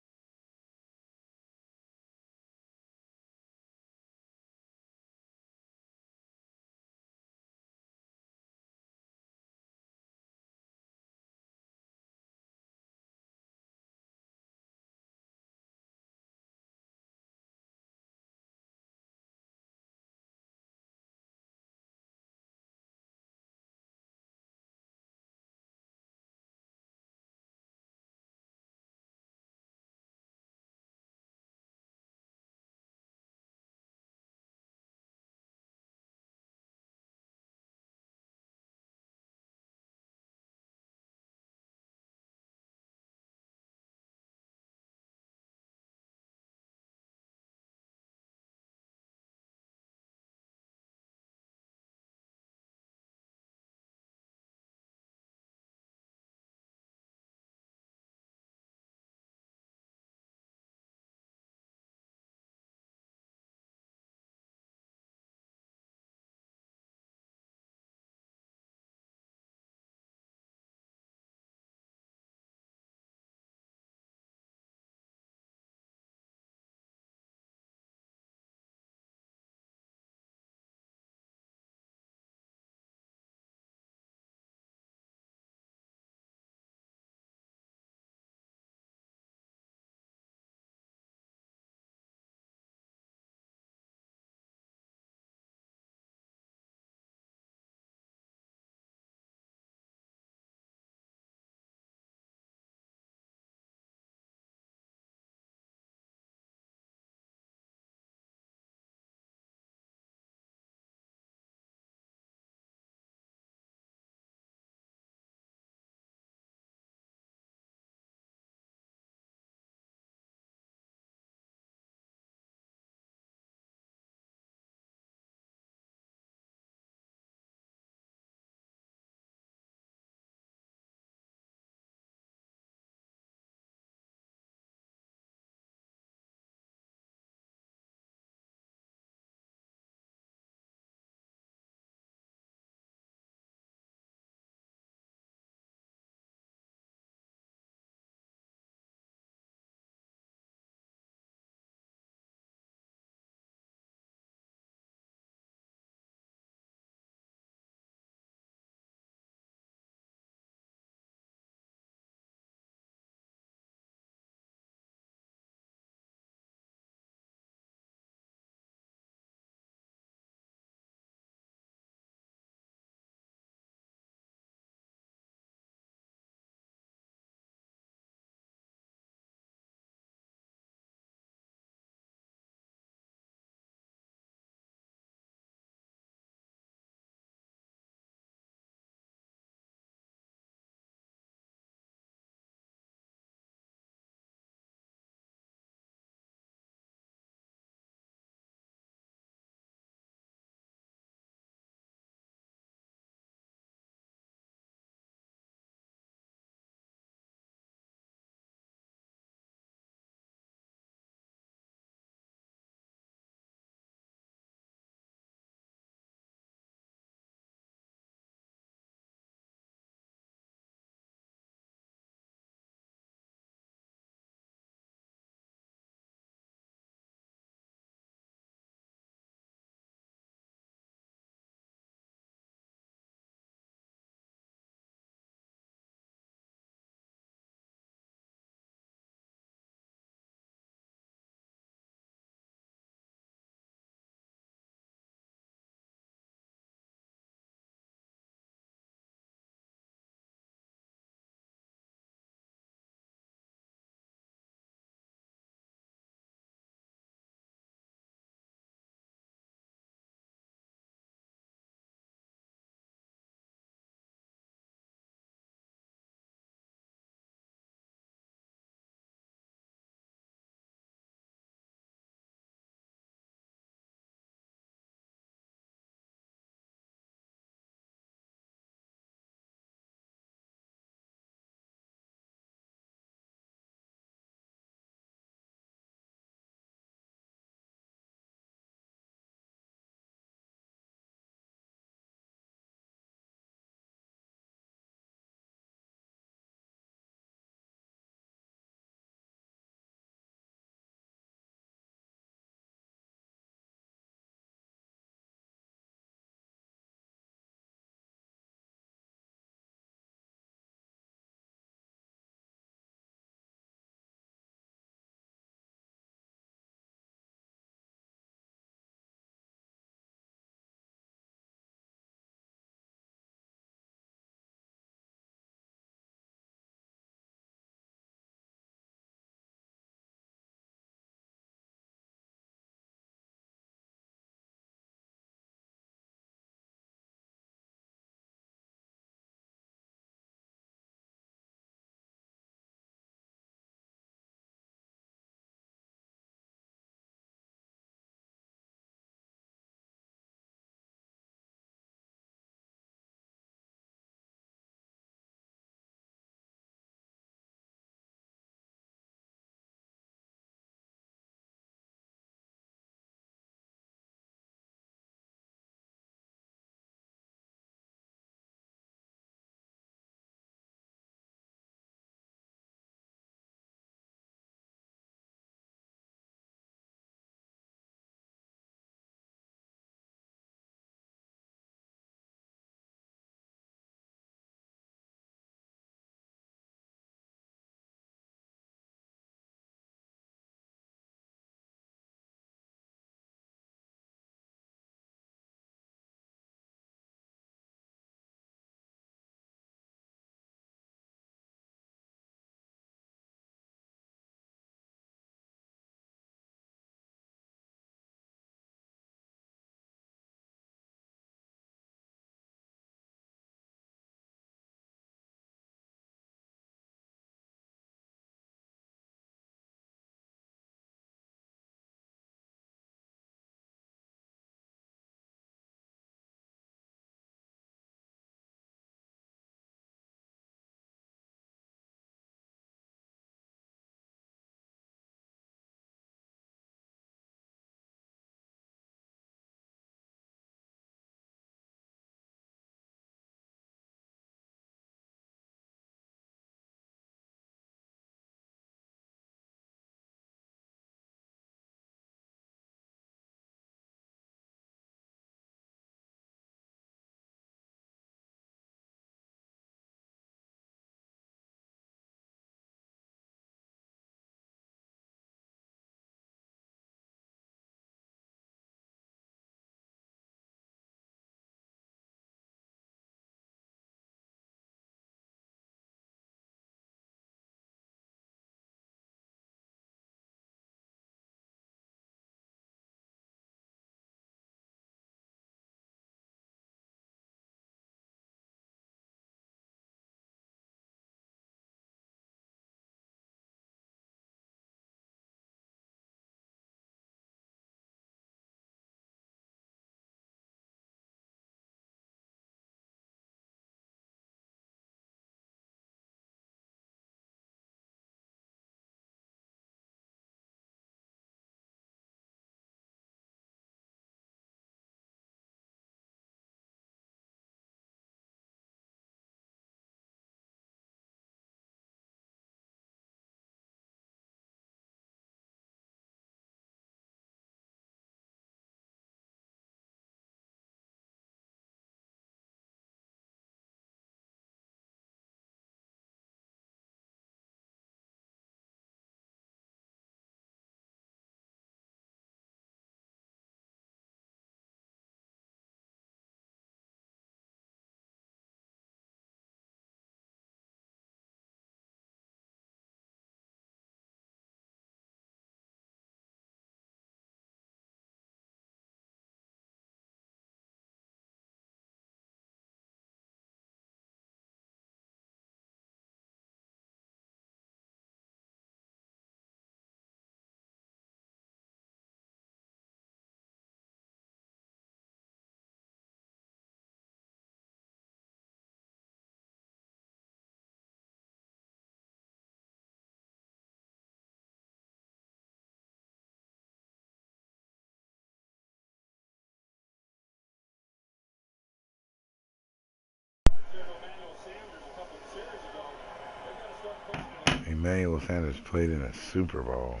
Emmanuel Sanders played in a Super Bowl.